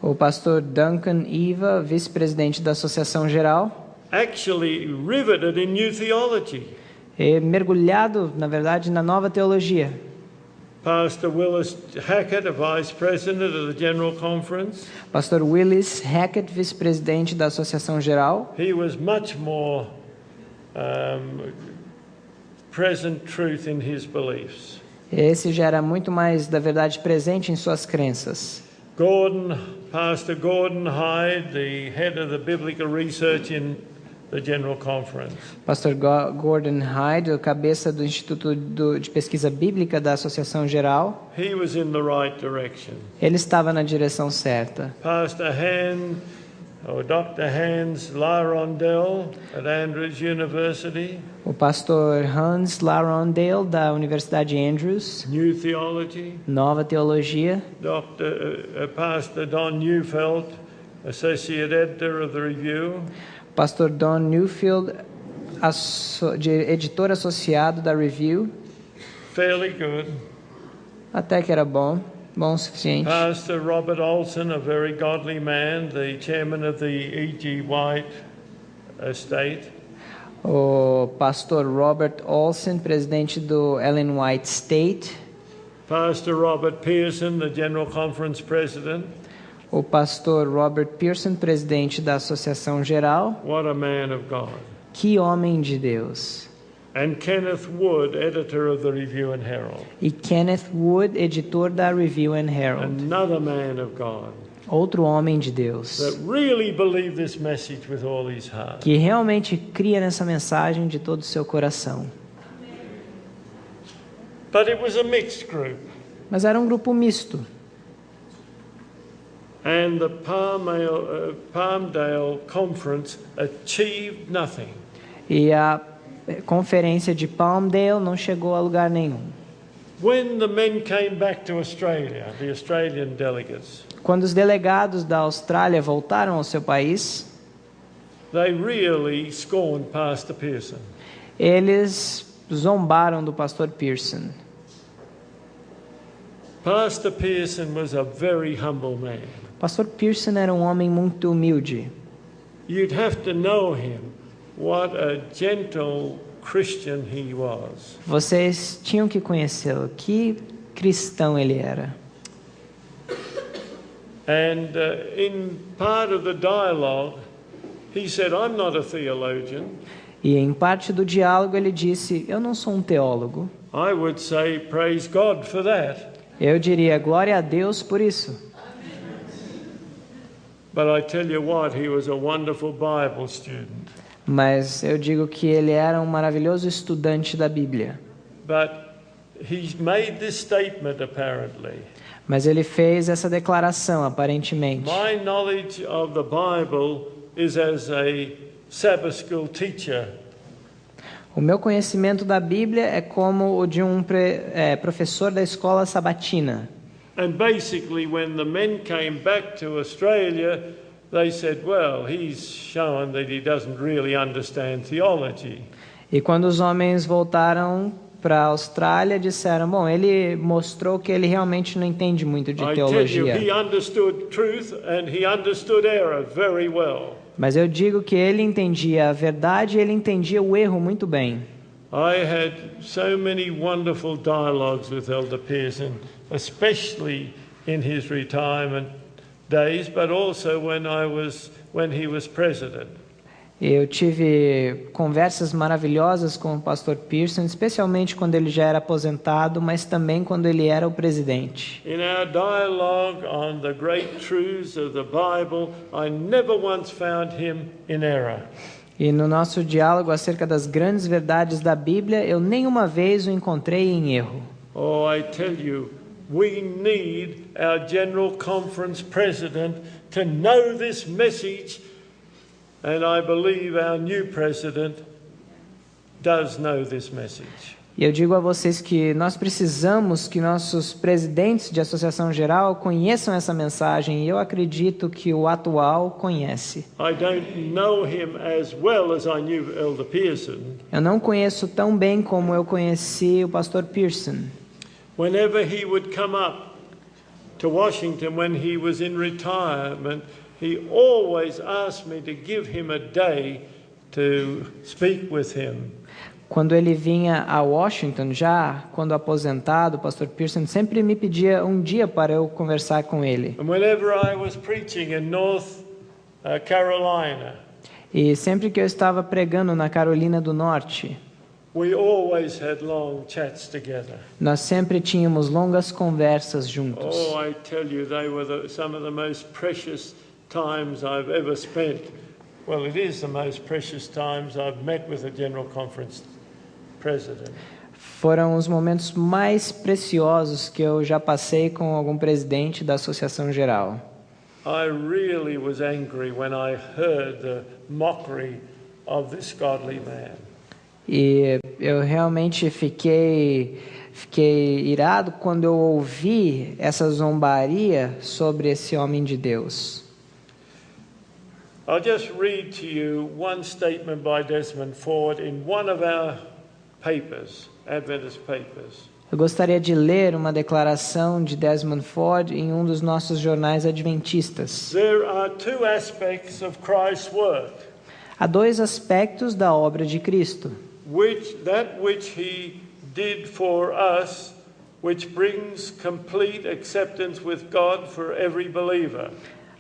O pastor Duncan Eva, vice-presidente da Associação Geral, actually riveted in new theology. mergulhado, na verdade, na nova teologia. Pastor Willis Hackett, a vice president of the General Conference, Pastor Willis Hackett, vice-presidente da Associação Geral, he was much more present truth in his beliefs. esse já era muito mais da verdade presente em suas crenças. Pastor Gordon Hyde, the head of the biblical research in the General Conference. Pastor Gordon Hyde, o cabeça do Instituto de Pesquisa Bíblica da Associação Geral, He was in the right direction. ele estava na direção certa. Pastor Dr. Hans Larondel at Andrews University, O pastor Hans Larondale, da Universidade Andrews, New Theology. Nova Teologia. Pastor Don Neufeld, associate editor of the Review. Pastor Don Newfield, editor associado da Review, Fairly good. até que era bom o suficiente. Pastor Robert Olson, a very godly man, the chairman of the E.G. White estate. O pastor Robert Olson, presidente do Ellen White State. Pastor Robert Pearson, the General Conference president. O pastor Robert Pearson, presidente da Associação Geral. What a man of God. Que homem de Deus. And Kenneth Wood, editor of the Review and Herald. E Kenneth Wood, editor da Review and Herald. Another man of God. Outro homem de Deus. That really believed this message with all his heart. Que realmente cria nessa mensagem de todo o seu coração. But it was a mixed group. Mas era um grupo misto. And the Palmdale Conference achieved nothing. E a conferência de Palmdale não chegou a lugar nenhum. When the men came back to Australia, the Australian delegates, Quando os delegados da Austrália voltaram ao seu país, they really scorned Pastor Pearson. eles zombaram do pastor Pearson. Pastor Pearson was a very humble man. Pastor Pearson era um homem muito humilde. You'd have to know him. What a gentle Christian he was. Vocês tinham que conhecê-lo. Que cristão ele era. And in part of the dialogue, he said, I'm not a theologian. E em parte do diálogo ele disse, eu não sou um teólogo. I would say, praise God for that. Eu diria, glória a Deus por isso. But I tell you what, he was a wonderful Bible student. Mas eu digo que ele era um maravilhoso estudante da Bíblia. But he made this statement apparently. Mas ele fez essa declaração, aparentemente. My knowledge of the Bible is as a Sabbath school teacher. O meu conhecimento da Bíblia é como o de um professor da escola sabatina. And basically, when the men came back to Australia, they said, well, he's shown that he doesn't really understand theology. E quando os homens voltaram para a Austrália, disseram, bom, ele mostrou que ele realmente não entende muito de I tell you, teologia. he understood truth and he understood error very well. Mas eu digo que ele entendia a verdade e ele entendia o erro muito bem. I had so many wonderful dialogues with Elder Pearson, especially in his retirement days, but also when he was president. Eu tive conversas maravilhosas com o pastor Pearson, especialmente quando ele já era aposentado, mas também quando ele era o presidente. In our dialogue on the great truths of the Bible, I never once found him in error. E no nosso diálogo acerca das grandes verdades da Bíblia, eu nenhuma vez o encontrei em erro. Oh, I tell you, we need our General Conference President to know this message, and I believe our new President does know this message. E eu digo a vocês que nós precisamos que nossos presidentes de associação geral conheçam essa mensagem, e eu acredito que o atual conhece. I don't know him as well as I knew Elder Pearson. Eu não conheço tão bem como eu conheci o pastor Pearson. Whenever he would come up to Washington when he was in retirement, he always asked me to give him a day to speak with him. Quando ele vinha a Washington, já quando aposentado, o pastor Pearson sempre me pedia um dia para eu conversar com ele. And whenever I was preaching in North Carolina, E sempre que eu estava pregando na Carolina do Norte, we always had long chats together. nós sempre tínhamos longas conversas juntos. Oh, I tell you, they were some of the most precious times I've ever spent. Well, it is the most precious times I've met with a General Conference president. Foram os momentos mais preciosos que eu já passei com algum presidente da Associação Geral. I really was angry when I heard the mockery of this godly man. E eu realmente fiquei irado quando eu ouvi essa zombaria sobre esse homem de Deus. I'll just read to you one statement by Desmond Ford in one of our papers, Adventist papers. Eu gostaria de ler uma declaração de Desmond Ford em um dos nossos jornais adventistas. There are two aspects of Christ's work. Há dois aspectos da obra de Cristo. That which he did for us, which brings complete acceptance with God for every believer.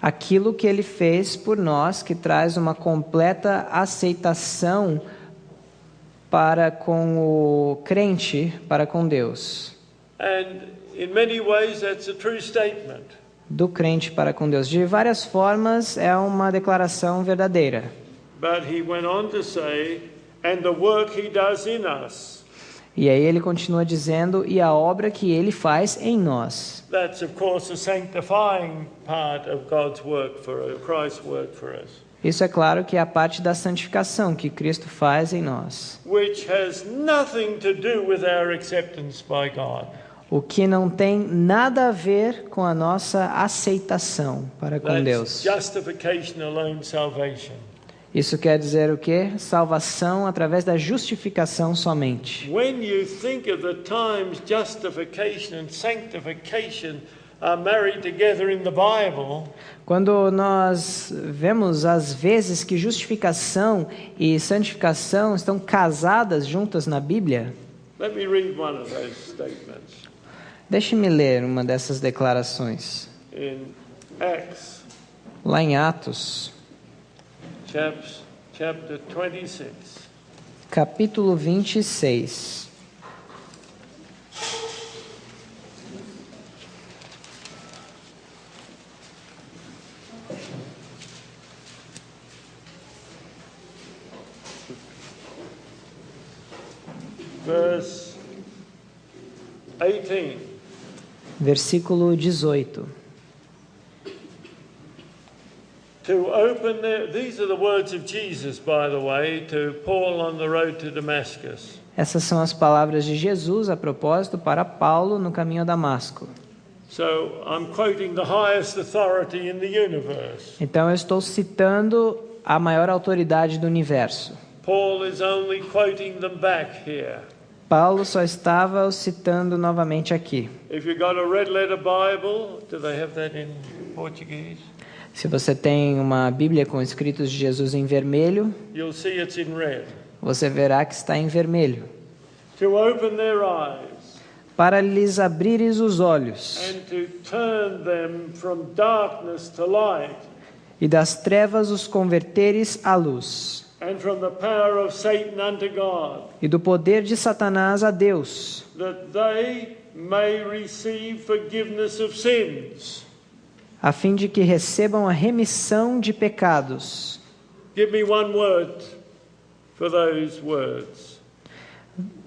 Aquilo que ele fez por nós, que traz uma completa aceitação para com o crente, para com Deus. And in many ways that's a true statement. Do crente para com Deus. De várias formas, é uma declaração verdadeira. But he went on to say, and the work he does in us. E aí ele continua dizendo, e a obra que ele faz em nós. That's of course the sanctifying part of God's work Christ's work for us. Isso é claro que é a parte da santificação que Cristo faz em nós. Which has nothing to do with our acceptance by God. O que não tem nada a ver com a nossa aceitação para com Deus. Justification alone, salvation. Isso quer dizer o quê? Salvação através da justificação somente. When you think of the times justification and sanctification are married together in the Bible, quando nós vemos as vezes que justificação e santificação estão casadas juntas na Bíblia, let me read one of those statements. Deixe-me ler uma dessas declarações. In Acts, lá em Atos, chapter 26. Capítulo 26. Verse 18. Versículo 18. To open these are the words of Jesus, by the way, to Paul on the road to Damascus. Essas são as palavras de Jesus a propósito para Paulo no caminho a Damasco. So I'm quoting the highest authority in the universe. Então eu estou citando a maior autoridade do universo. Paul is only quoting them back here. Paulo só estava os citando novamente aqui. If you've got a red letter Bible, do they have that in Portuguese? Se você tem uma Bíblia com escritos de Jesus em vermelho, you'll see it's in red. Você verá que está em vermelho. To open their eyes. Para lhes abrires os olhos. And to turn them from darkness to light. E das trevas os converteres à luz. And from the power of Satan unto God. E do poder de Satanás a Deus. That they may receive forgiveness of sins. A fim de que recebam a remissão de pecados. Give me one word for those words.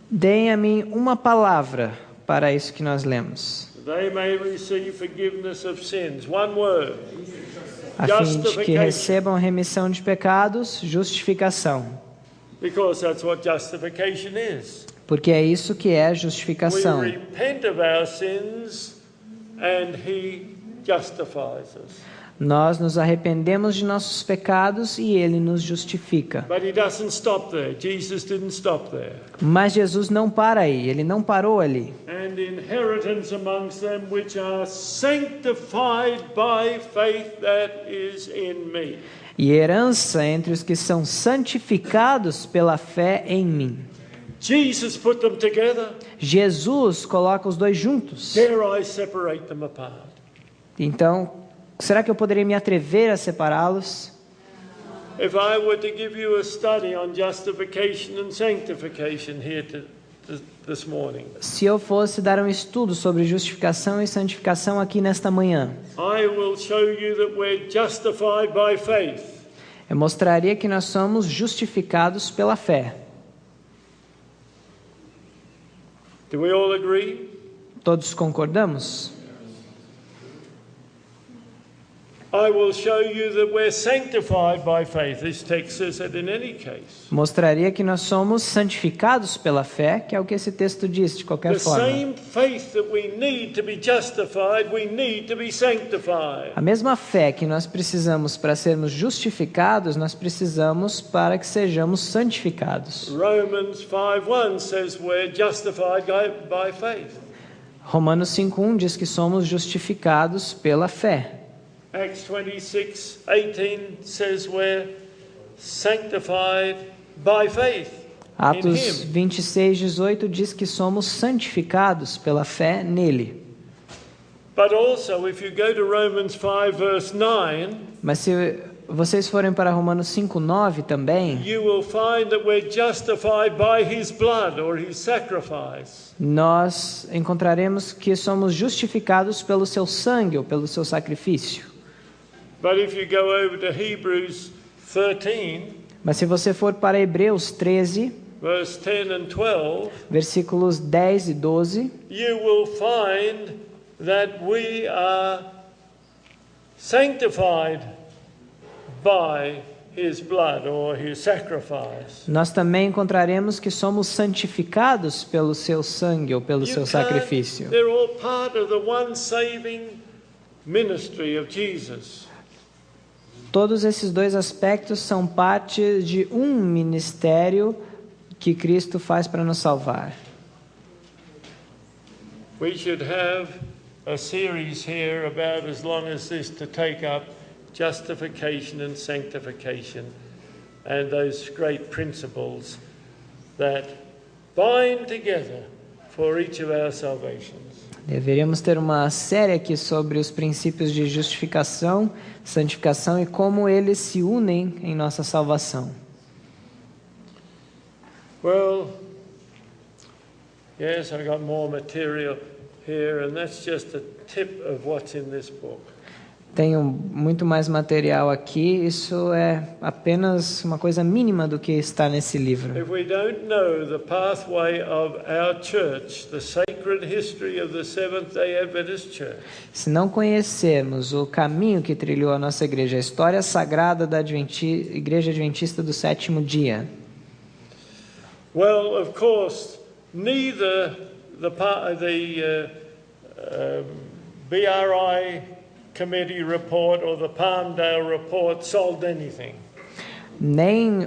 Deem a mim uma palavra para isso que nós lemos. They may receive forgiveness of sins. One word. A fim de que recebam a remissão de pecados, justificação. Because that's what justification is. Porque é isso que é justificação. We repent of our sins and he justifies us. Nós nos arrependemos de nossos pecados e Ele nos justifica. But he doesn't stop there. Jesus didn't stop there. Mas Jesus não para aí, Ele não parou ali. And inheritance amongst them which are sanctified by faith that is in me. E herança entre os que são santificados pela fé em mim. Jesus put them together. Jesus coloca os dois juntos. Dare I separate them apart? Então, será que eu poderia me atrever a separá-los? If I were to give you a study on justification and sanctification here this morning, Se eu fosse dar um estudo sobre justificação e santificação aqui nesta manhã, I will show you that we're justified by faith. eu mostraria que nós somos justificados pela fé. Do we all agree? Todos concordamos? I will show you that we're sanctified by faith. This text says that in any case. Mostraria que nós somos santificados pela fé, que é o que esse texto diz de qualquer The forma. same faith that we need to be justified, we need to be sanctified. A mesma fé que nós precisamos para sermos justificados, nós precisamos para que sejamos santificados. Romans 5:1 says we're justified by faith. Romanos 5:1 diz que somos justificados pela fé. Acts 26:18 says we're sanctified by faith in Atos him. 26:18 diz que somos santificados pela fé nele. But also if you go to Romans 5 verse 9, Mas se vocês forem para Romanos 5:9 também, you will find that we're justified by his blood or his sacrifice. nós encontraremos que somos justificados pelo seu sangue ou pelo seu sacrifício. But if you go over to Hebrews 13 Mas se você for para Hebreus 13, verse 10 and 12, versículos 10 e 12, you will find that we are sanctified by his blood or his sacrifice. nós também encontraremos que somos santificados pelo seu sangue ou pelo seu sacrifício. They're all part of the one saving ministry of Jesus. Todos esses dois aspectos são parte de um ministério que Cristo faz para nos salvar. We should have a series here about as long as this to take up justification and sanctification and those great principles that bind together for each of our salvations. Deveríamos ter uma série aqui sobre os princípios de justificação, santificação e como eles se unem em nossa salvação. Well, yes, I got more material here, and that's just a tip of what's in this book. Tenho muito mais material aqui, isso é apenas uma coisa mínima do que está nesse livro. If we don't know the pathway of our church, the sacred history of the Seventh-day Adventist Church, Se não conhecermos o caminho que trilhou a nossa igreja, a história sagrada da Igreja Adventista do Sétimo Dia, well, of course, neither the BRI committee report or the Palmdale report solved anything. nem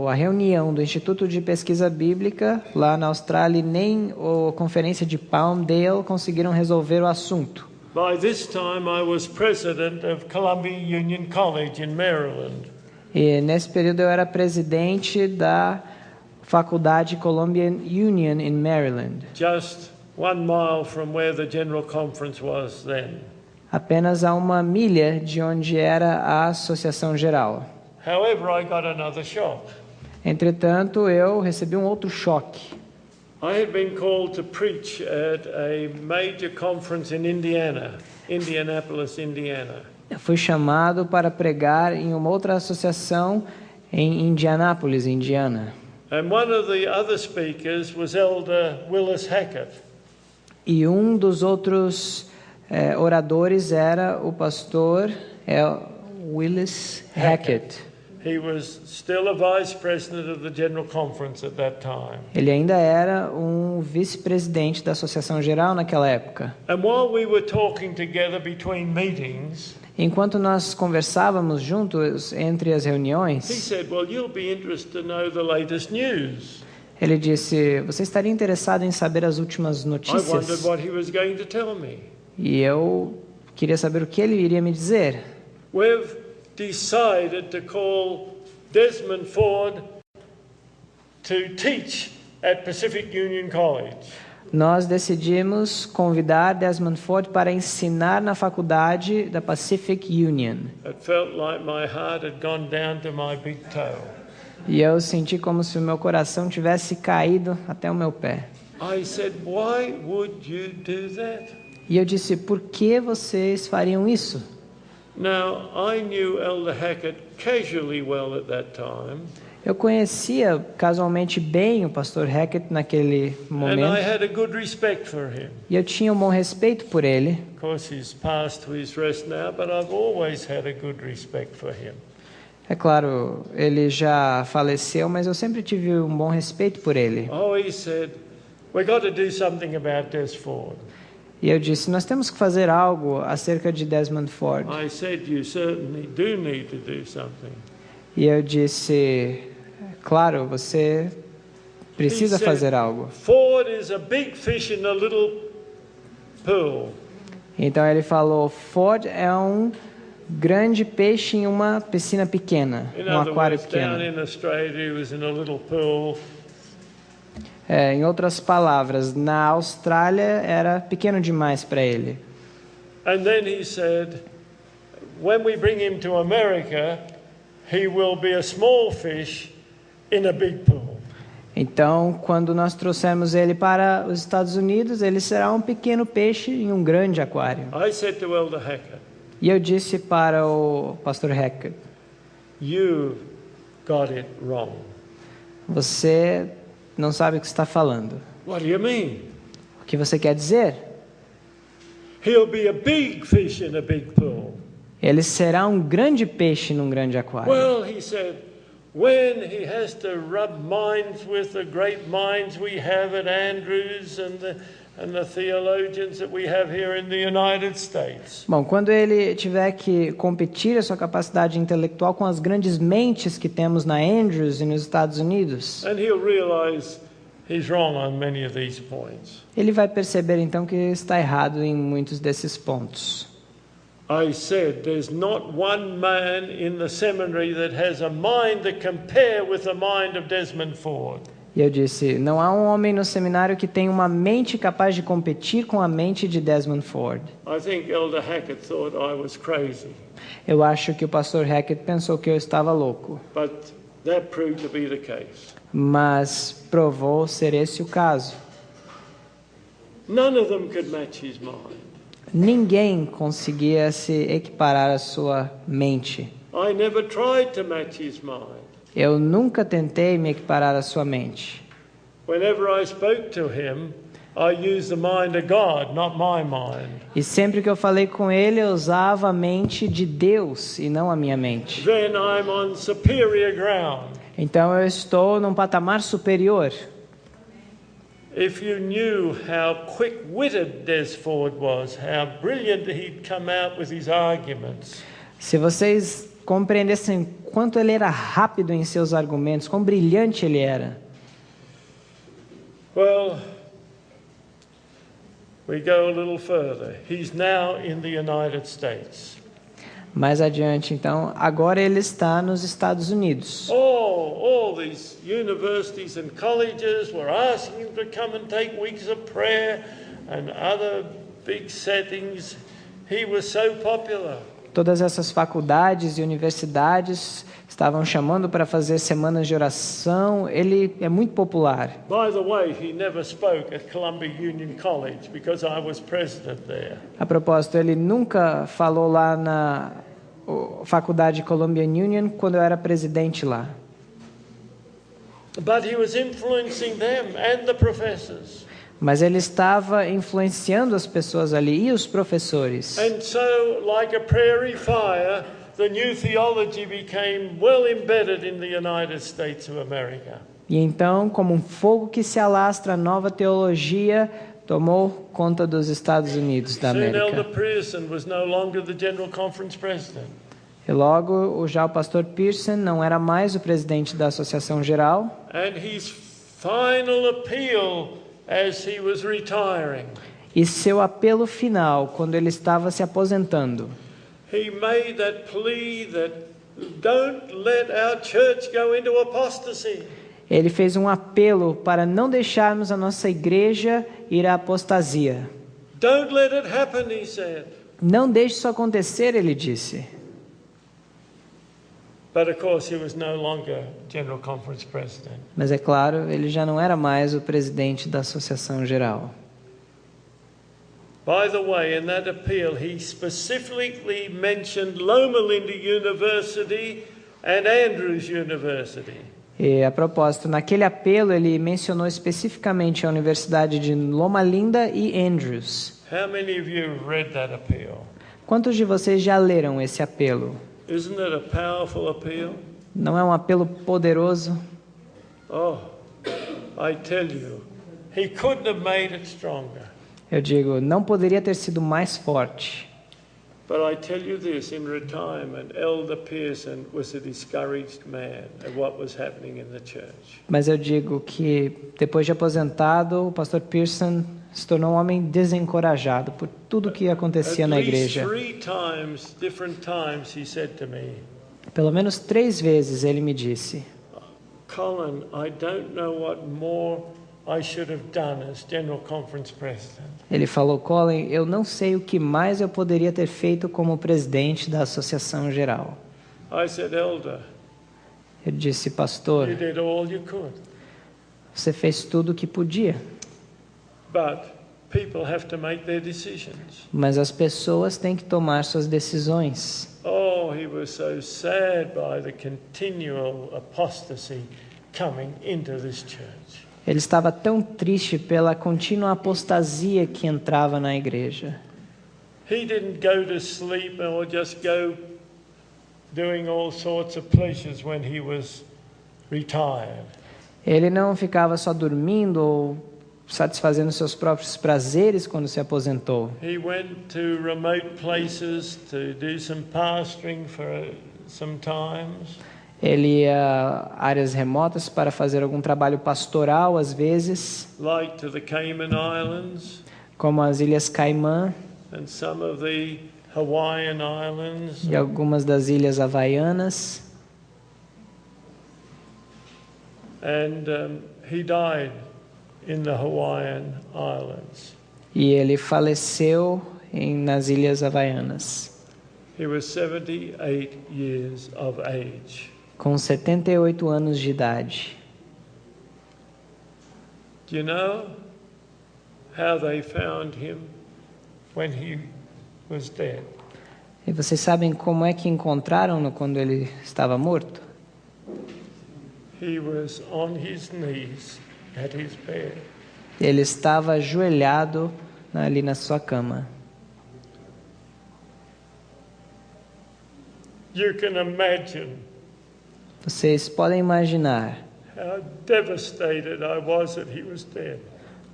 a reunião do Instituto de Pesquisa Bíblica lá na Austrália, nem a conferência de Palmdale conseguiram resolver o assunto. By this time, I was president of Columbia Union College in Maryland. E nesse período eu era presidente da Faculdade Columbia Union em Maryland, Just 1 mile from where the General Conference was then. apenas a 1 milha de onde era a Associação Geral. However, I got another shock. Entretanto, eu recebi um outro choque. I had been called to preach at a major conference in Indianapolis, Indiana. Eu fui chamado para pregar em uma outra associação em Indianápolis, Indiana. And one of the other speakers was Elder Willis Hackett. E um dos outros oradores era o pastor Willis Hackett. He was still a vice president of the General Conference at that time. Ele ainda era um vice-presidente da Associação Geral naquela época. And while we were talking together between meetings, Enquanto nós conversávamos juntos entre as he reuniões, said, "Well, you'll be interested to know the latest news." ele disse: "Você estaria interessado em saber as últimas I wondered notícias?" what he was going to tell me. E eu queria saber o que ele iria me dizer. We've decided to call Desmond Ford to teach at Pacific Union College. Nós decidimos convidar Desmond Ford para ensinar na faculdade da Pacific Union. It felt like my heart had gone down to my big toe. E eu senti como se o meu coração tivesse caído até o meu pé. I said, why would you do that? E eu disse, por que vocês fariam isso? Now, I knew Elder Hackett casually well at that time. Eu conhecia casualmente bem o pastor Hackett naquele And I momento. had a good respect for him. E eu tinha um bom respeito por ele. Of course, he's passed to his rest now, but I've always had a good respect for him. É claro, ele já faleceu, mas eu sempre tive um bom respeito por ele. Oh, he said, we got to do something about Des Ford. E eu disse, nós temos que fazer algo acerca de Desmond Ford. I said, you certainly do need to do something. E eu disse, claro, você precisa He said, fazer algo. Ford is a big fish in a little pool. Então ele falou, Ford é um grande peixe em uma piscina pequena, In um other aquário words, down pequeno. in Australia, he was in a little pool. Em outras palavras, na Austrália era pequeno demais para ele. And then he said, when we bring him to America, he will be a small fish in a big pool. Então, quando nós trouxermos ele para os Estados Unidos, ele será um pequeno peixe em um grande aquário. I said to Elder Hackett, E eu disse para o pastor Hackett, you got it wrong. você não sabe o que está falando. What do you mean? O que você quer dizer? He'll be a big fish in a big pool. Ele será um grande peixe num grande aquário. Well, he said, when he has to rub minds with the great minds we have at Andrews and the theologians that we have here in the United States. Bom, quando ele tiver que competir a sua capacidade intelectual com as grandes mentes que temos na Andrews e nos Estados Unidos, And he'll realize he's wrong on many of these points. ele vai perceber então que está errado em muitos desses pontos. I said, there's not one man in the seminary that has a mind that compare with the mind of Desmond Ford. E eu disse, não há um homem no seminário que tenha uma mente capaz de competir com a mente de Desmond Ford. I think Elder Hackett thought I was crazy, Eu acho que o pastor Hackett pensou que eu estava louco, but that proved to be the case. mas provou ser esse o caso. None of them could match his mind. Ninguém conseguia se equiparar à sua mente. I never tried to match his mind. Eu nunca tentei me equiparar à sua mente. Whenever I spoke to him, I used the mind of God, not my mind. E sempre que eu falei com ele, eu usava a mente de Deus e não a minha mente. Then I'm on superior ground. Então eu estou num patamar superior. If you knew how quick-witted Des Ford was, how brilliant he'd come out with his arguments. Se vocês compreendessem quanto ele era rápido em seus argumentos, quão brilhante ele era. Well, we go a little further. He's now in the United States. Mais adiante, então, agora ele está nos Estados Unidos. All these universities and colleges were asking him to come and take weeks of prayer and other big settings. He was so popular. Todas essas faculdades e universidades estavam chamando para fazer semanas de oração. Ele é muito popular. By the way, he never spoke at Columbia Union College because I was president there. A propósito, ele nunca falou lá na faculdade Columbia Union quando eu era presidente lá. But he was influencing them and the professors. Mas ele estava influenciando as pessoas ali e os professores. And so, like a prairie fire, the new theology became well embedded in the United States of America. E então, como um fogo que se alastra, a nova teologia tomou conta dos Estados Unidos da Soon Elder América. Pearson was no longer the General Conference president. E logo, já o pastor Pearson não era mais o presidente da Associação Geral. And his final appeal as he was retiring, E seu apelo final, quando ele estava se aposentando, he made that plea that don't let our church go into apostasy. Ele fez um apelo para não deixarmos a nossa igreja ir à apostasia. Don't let it happen, he said. Não deixe isso acontecer, ele disse. But of course, he was no longer General Conference President. Mas é claro, ele já não era mais o presidente da Associação Geral. By the way, in that appeal, he specifically mentioned Loma Linda University and Andrews University. E, a propósito, naquele apelo ele mencionou especificamente a Universidade de Loma Linda e Andrews. How many of you have read that appeal? Quantos de vocês já leram esse apelo? Isn't it a powerful appeal? Não é um apelo poderoso? Oh, I tell you, he couldn't have made it stronger. Eu digo, não poderia ter sido mais forte. But I tell you this, in retirement, Elder Pearson was a discouraged man at what was happening in the church. Mas eu digo que, depois de aposentado, o pastor Pearson se tornou um homem desencorajado por tudo que acontecia na igreja. At least 3 times, different times, he said to me, Pelo menos 3 vezes ele me disse, Colin, I don't know what more I should have done as General Conference President. ele falou, Colin, eu não sei o que mais eu poderia ter feito como presidente da Associação Geral. I said, Elder, Eu disse, pastor, you did all you could. você fez tudo o que podia, But people have to make their decisions. mas as pessoas têm que tomar suas decisões. Oh, he was so sad by the continual apostasy coming into this church. Ele estava tão triste pela contínua apostasia que entrava na igreja. He didn't go to sleep or just go doing all sorts of pleasures when he was retired. Ele não ficava só dormindo ou satisfazendo seus próprios prazeres quando se aposentou. He went to remote places to do some pastoring for some times. Ele ia a áreas remotas para fazer algum trabalho pastoral, às vezes, like to the Cayman Islands como as Ilhas Caimã and some of the Hawaiian Islands. e algumas das Ilhas Havaianas. And he died in the Hawaiian Islands. E ele faleceu nas Ilhas Havaianas, He was 78 years of age. com 78 anos de idade. Do you know how they found him when he was dead? E vocês sabem como é que encontraram-no quando ele estava morto? He was on his knees at his bed. Ele estava ajoelhado ali na sua cama. You can imagine Vocês podem imaginar how devastated I was that he was dead.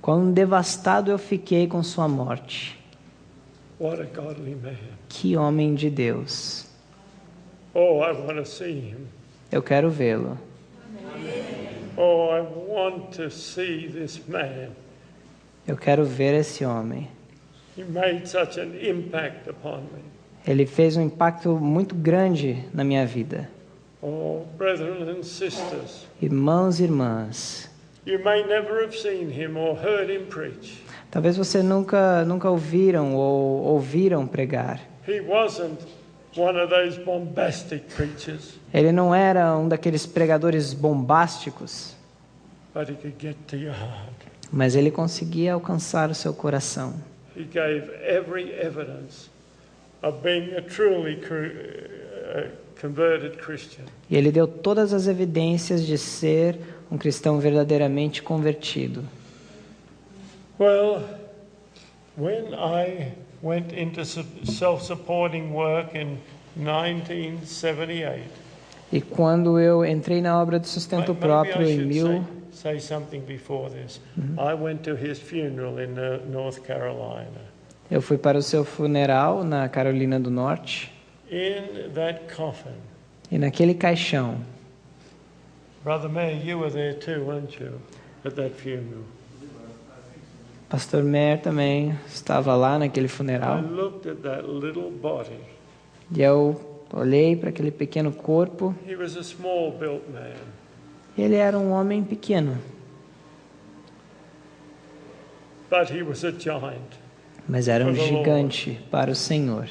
quão devastado eu fiquei com sua morte. What a godly man. Que homem de Deus. Oh, I want to see him. Eu quero vê-lo. Oh, I want to see this man. Eu quero ver esse homem. He made such an impact upon me. Ele fez um impacto muito grande na minha vida. Oh, brethren and sisters, Irmãos e irmãs, you may never have seen him or heard him preach. talvez você nunca ouviram ou ouviram pregar. He wasn't one of those bombastic preachers, Ele não era um daqueles pregadores bombásticos, but he could get to your heart. mas ele conseguia alcançar o seu coração. He gave every evidence of being a truly converted Christian. E ele deu todas as evidências de ser um cristão verdadeiramente convertido. Well, when I went into self-supporting work in 1978, E quando eu entrei na obra de sustento maybe próprio I em should say something before this. I went to his funeral in North Carolina. eu fui para o seu funeral na Carolina do Norte. In that coffin, E naquele caixão, Brother Mayor, you were there too, weren't you, at that funeral? Pastor Mer também estava lá naquele I funeral. looked at that little body. E eu olhei para aquele pequeno corpo. He was a small-built man. Ele era um homem pequeno, but he was a giant. mas era um gigante para o Senhor.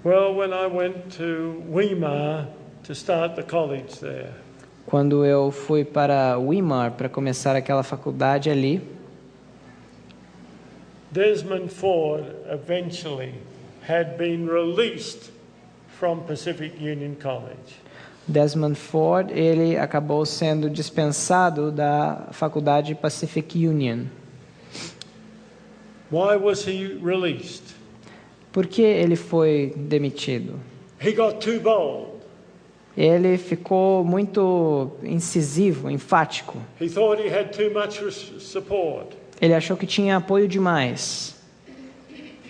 Well, when I went to Weimar to start the college there, Quando eu fui para Weimar para começar aquela faculdade ali, Desmond Ford eventually had been released from Pacific Union College. Desmond Ford, ele acabou sendo dispensado da faculdade Pacific Union. Why was he released? Por que ele foi demitido? He got too bold. Ele ficou muito incisivo, enfático. He thought he had too much support. Ele achou que tinha apoio demais.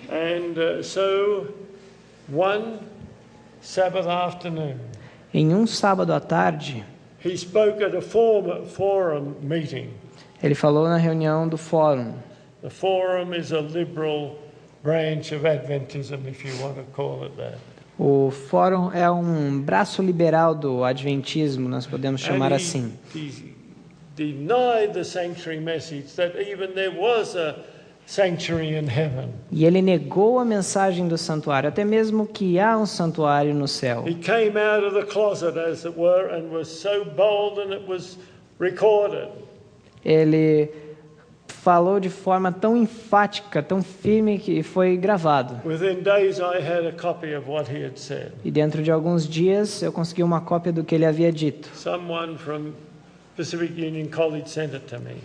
And so one Sabbath afternoon, Em um sábado à tarde, he spoke at a forum meeting. ele falou na reunião do fórum. The forum is a liberal branch of Adventism, if you want to call it that. O fórum é um braço liberal do adventismo, nós podemos chamar assim. He denied the sanctuary message that even there was a sanctuary in heaven. E ele negou a mensagem do santuário, até mesmo que há um santuário no céu. He came out of the closet, as it were, and was so bold, and it was recorded. Ele falou de forma tão enfática, tão firme, que foi gravado. Within days, I had a copy of what he had said. E dentro de alguns dias eu consegui uma cópia do que ele havia dito. Someone from Pacific Union College sent it to me.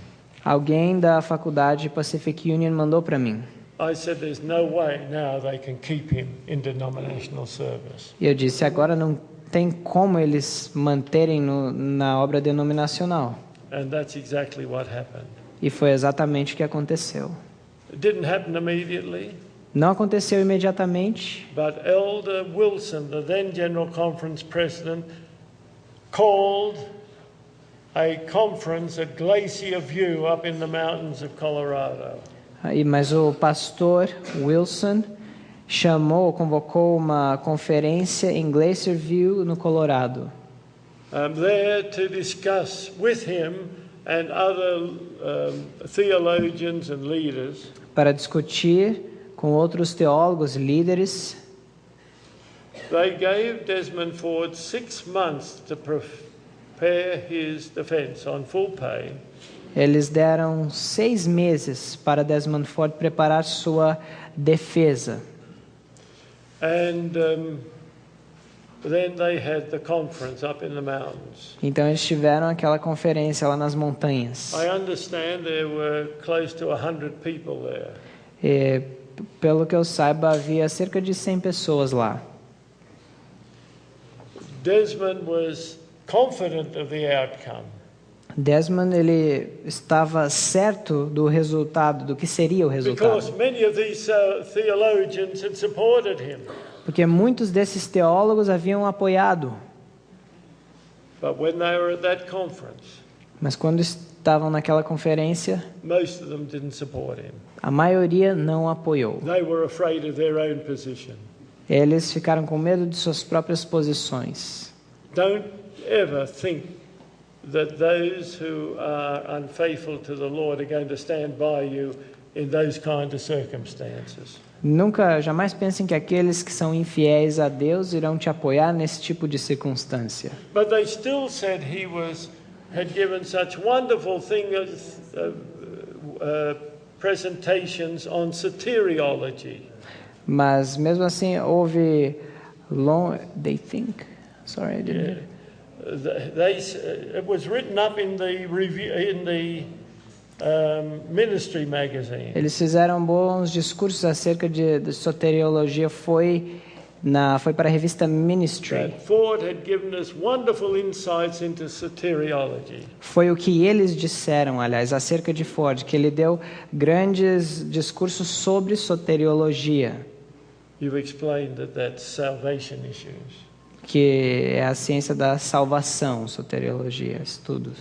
Alguém da faculdade Pacific Union mandou para mim. I said, "There's no way now they can keep him in denominational service." E eu disse, agora não tem como eles manterem na obra denominacional. And that's exactly what happened. E foi exatamente o que aconteceu. It didn't happen immediately, Não aconteceu imediatamente, but Elder Wilson, the then General Conference President, called a conference at Glacier View up in the mountains of Colorado. mas o pastor Wilson convocou uma conferência em Glacier View, no Colorado. There to discuss with him and other theologians and leaders Para discutir com outros teólogos, líderes. They gave Desmond Ford 6 months to prepare his defense on full pay. Eles deram 6 meses para Desmond Ford preparar sua defesa. And then they had the conference up in the mountains. Então eles tiveram aquela conferência lá nas montanhas. I understand there were close to 100 people there. E, pelo que eu saiba, havia cerca de 100 pessoas lá. Desmond was confident of the outcome. Desmond, ele estava certo do resultado, do que seria o resultado. Because many of these theologians had supported him. Porque muitos desses teólogos haviam apoiado. But when they were at that conference, Mas quando estavam naquela conferência, most of them didn't support him. a maioria não apoiou. They were afraid of their own position. Eles ficaram com medo de suas próprias posições. Don't ever think that those who are unfaithful to the Lord are going to stand by you in those kind of circumstances. Jamais pensem que aqueles que são infiéis a Deus irão te apoiar nesse tipo de circunstância. But they still said he had given such wonderful presentations on soteriology. Mas mesmo assim houve they think. Sorry, I didn't hear. It was written up in the review in the ministry magazine. Eles fizeram bons discursos acerca de soteriologia. Foi para a revista Ministry. That Ford had given us wonderful insights into soteriology. Foi o que eles disseram, aliás, acerca de Ford, que ele deu grandes discursos sobre soteriologia. You've explained that that's salvation issues. Que é a ciência da salvação, soteriologia, estudos.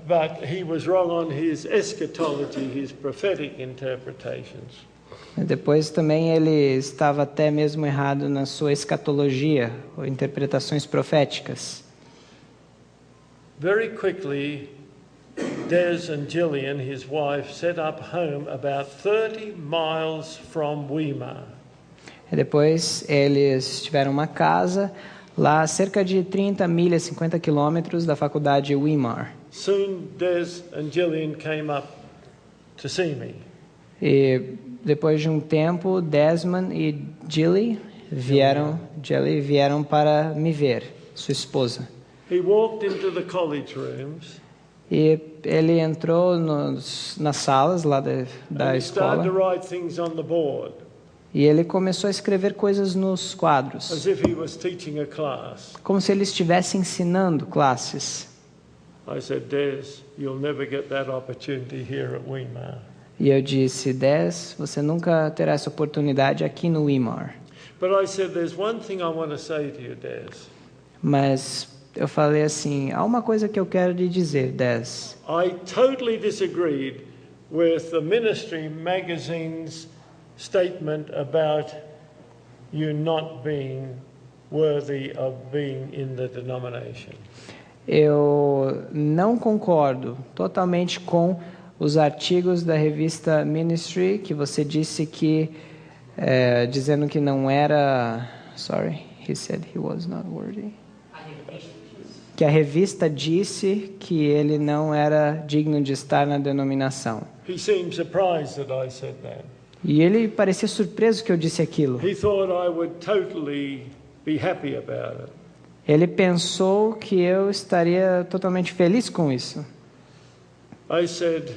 But he was wrong on his eschatology, his prophetic interpretations. Depois também ele estava até mesmo errado na sua escatologia, ou interpretações proféticas. Very quickly, Des and Gillian, his wife, set up home about 30 miles from Weimar. E depois eles tiveram uma casa lá a cerca de 30 milhas, 50 quilômetros da faculdade Weimar. Soon Des and Gillian came up to see me. E depois de um tempo, Desmond e Gilly vieram para me ver, sua esposa. He walked into the college rooms. E ele entrou nas salas lá da and he escola started to write things on the board, e ele começou a escrever coisas nos quadros, as if he was teaching a class. como se ele estivesse ensinando classes. I said, Des, you'll never get that opportunity here at Weimar. E eu disse, Des, você nunca terá essa oportunidade aqui no Weimar. But I said, there's one thing I want to say to you, Des. Mas eu falei assim, há uma coisa que eu quero lhe dizer, Des. I totally disagreed with the Ministry magazine's statement about you not being worthy of being in the denomination. Eu não concordo totalmente com os artigos da revista Ministry que você disse que dizendo que não era. Sorry, he said he was not worthy. Que a revista disse que ele não era digno de estar na denominação. He seemed surprised that I said that. E ele parecia surpreso que eu disse aquilo. He thought I would totally be happy about it. Ele pensou que eu estaria totalmente feliz com isso. I said,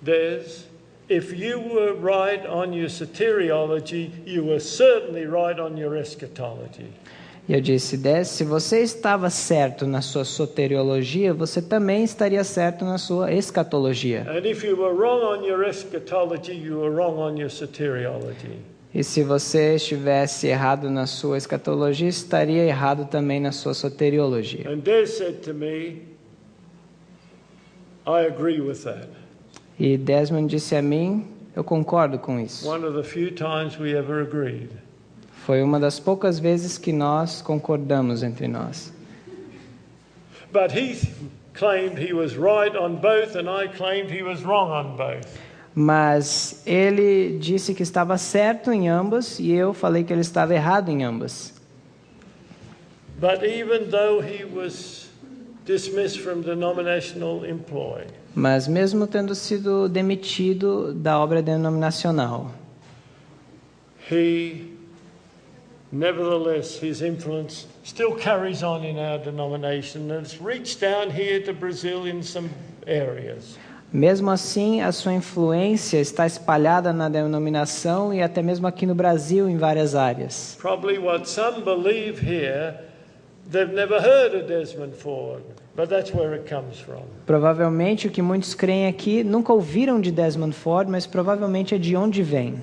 Des, if you were right on your soteriology, you were certainly right on your eschatology. E eu disse, Des, se você estava certo na sua soteriologia, você também estaria certo na sua escatologia. And if you were wrong on your eschatology, you were wrong on your soteriology. E se você estivesse errado na sua escatologia, estaria errado também na sua soteriologia. And Des said to me, I agree with that. E Desmond disse a mim, eu concordo com isso. One of the few times we ever agreed. Foi uma das poucas vezes que nós concordamos entre nós. But he claimed he was right on both, and I claimed he was wrong on both. Mas ele disse que estava certo em ambas e eu falei que ele estava errado em ambas. But even though he was dismissed from denominational employ, Mas mesmo tendo sido demitido da obra denominacional, nevertheless, his influence still carries on in our denomination, and it's reached down here to Brazil in some areas. mesmo assim a sua influência está espalhada na denominação e até mesmo aqui no Brasil em várias áreas. Probably what some believe here, they've never heard of Desmond Ford, but that's where it comes from. Provavelmente o que muitos creem aqui nunca ouviram de Desmond Ford, mas provavelmente é de onde vem.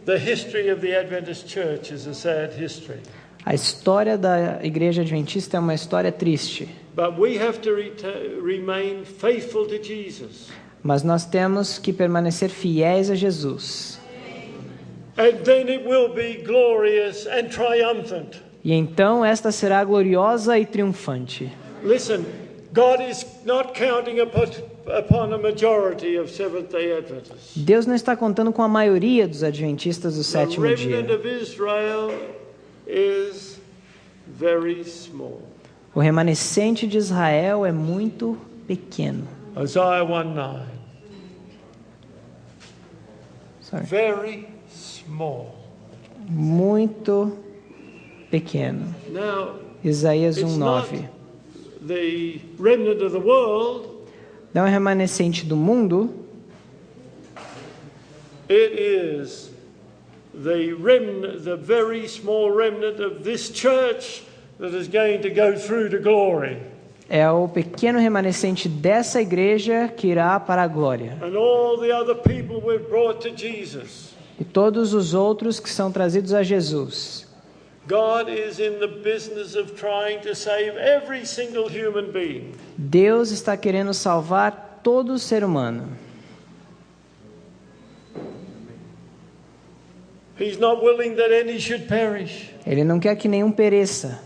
The history of the Adventist Church is a sad history. A história da Igreja Adventista é uma história triste, But we have to remain faithful to Jesus. mas nós temos que permanecer fiéis a Jesus. And then it will be glorious and triumphant. E então esta será gloriosa e triunfante. Listen, God is not counting upon a majority of Seventh-day Adventists. Deus não está contando com a maioria dos adventistas do The sétimo dia. remnant of Israel is very small. O remanescente de Israel é muito pequeno. Isaiah 1:9. Sorry. Very small. Muito pequeno. Now, Isaías it's not 1:9. the remnant of the world. Não é remanescente do mundo, It is the remnant, the very small remnant of this church that is going to go through to glory. é o pequeno remanescente dessa igreja que irá para a glória. And all the other people we've brought to Jesus. E todos os outros que são trazidos a Jesus. God is in the business of trying to save every single human being. Deus está querendo salvar todo ser humano. He's not willing that any should perish. Ele não quer que nenhum pereça.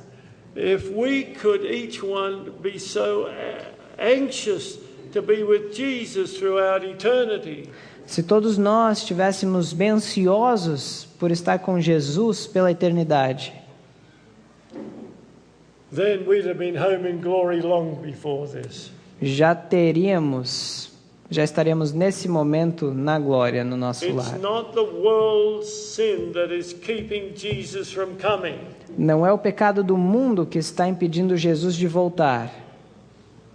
If we could each one be so anxious to be with Jesus throughout eternity, Se todos nós estivéssemos bem ansiosos por estar com Jesus pela eternidade, then we'd have been home in glory long before this. já estaríamos nesse momento na glória no nosso It's lar. not the world's sin that is keeping Jesus from coming. Não é o pecado do mundo que está impedindo Jesus de voltar.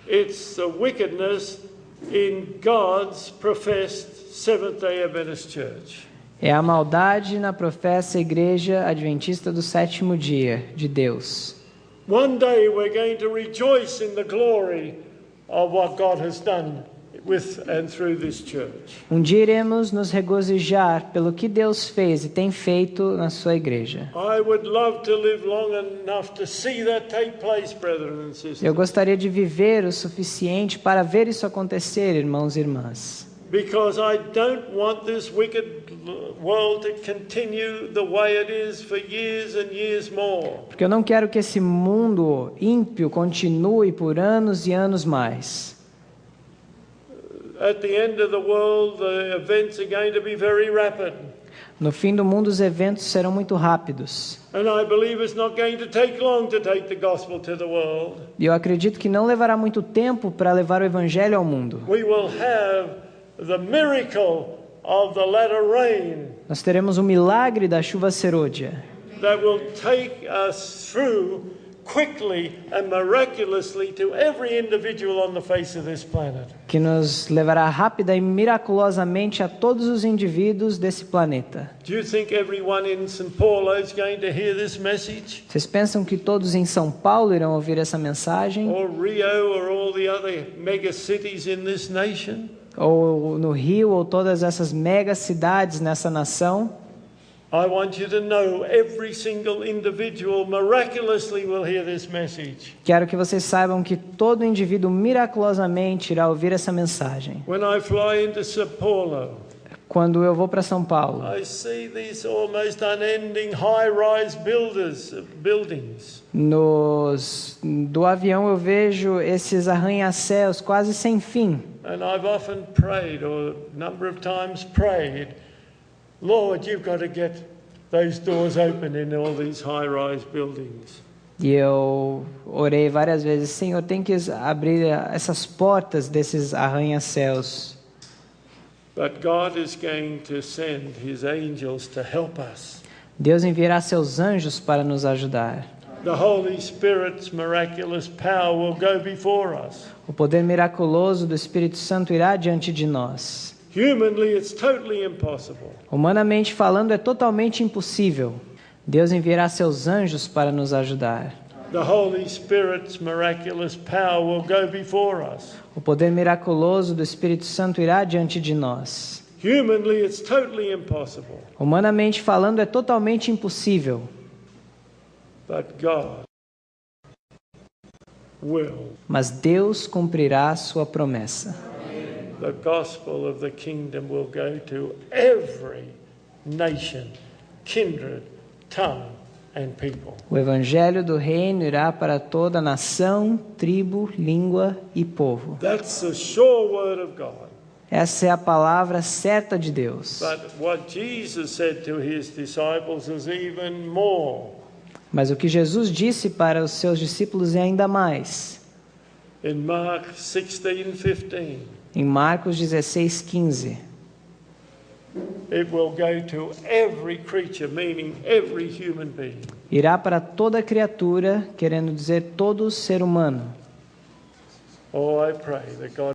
It's the wickedness in God's professed Seventh-day Adventist Church. É a maldade na professa Igreja Adventista do Sétimo Dia de Deus. One day we're going to rejoice in the glory of what God has done with and through this church. Um dia iremos nos regozijar pelo que Deus fez e tem feito na sua igreja. I would love to live long enough to see that take place, brethren and sisters. Eu gostaria de viver o suficiente para ver isso acontecer, irmãos e irmãs. Because I don't want this wicked world to continue the way it is for years and years more. Porque eu não quero que esse mundo ímpio continue por anos e anos mais. At the end of the world, the events are going to be very rapid. No fim do mundo, os eventos serão muito rápidos. And I believe it's not going to take long to take the gospel to the world. E eu acredito que não levará muito tempo para levar o evangelho ao mundo. We will have the miracle of the latter rain Nós teremos o milagre da chuva serôdia, that will take us through quickly and miraculously to every individual on the face of this planet. que nos levará rápida e miraculosamente a todos os indivíduos desse planeta. Do you think everyone in St. Paulo is going to hear this message? Vocês pensam que todos em São Paulo irão ouvir essa mensagem? Or Rio or all the other mega cities in this nation? Ou no Rio, ou todas essas mega cidades nessa nação? I want you to know every single individual miraculously will hear this message. Quero que vocês saibam que todo indivíduo miraculosamente irá ouvir essa mensagem. When I fly into Sao Paulo, Quando eu vou para São Paulo, I see these almost unending high-rise buildings. do avião eu vejo esses arranha-céus quase sem fim. And I've often prayed, or a number of times prayed, Lord, you've got to get those doors open in all these high-rise buildings. E eu orei várias vezes, Senhor, tem que abrir essas portas desses arranha-céus. But God is going to send His angels to help us. Deus enviará seus anjos para nos ajudar. The Holy Spirit's miraculous power will go before us. O poder miraculoso do Espírito Santo irá diante de nós. Humanly, it's totally impossible. Humanamente falando, é totalmente impossível. Deus enviará seus anjos para nos ajudar. The Holy Spirit's miraculous power will go before us. O poder miraculoso do Espírito Santo irá diante de nós. Humanly, it's totally impossible. Humanamente falando, é totalmente impossível. But God will. Mas Deus cumprirá a sua promessa. The gospel of the kingdom will go to every nation, kindred, tongue, and people. O evangelho do reino irá para toda nação, tribo, língua e povo. That's the sure word of God. Essa é a palavra certa de Deus. But what Jesus said to his disciples is even more. Mas o que Jesus disse para os seus discípulos é ainda mais. In Mark 16:15, Em Marcos 16:15. it will go to every creature, meaning every human being. Irá para toda criatura, querendo dizer todo ser humano. Oh, I pray that God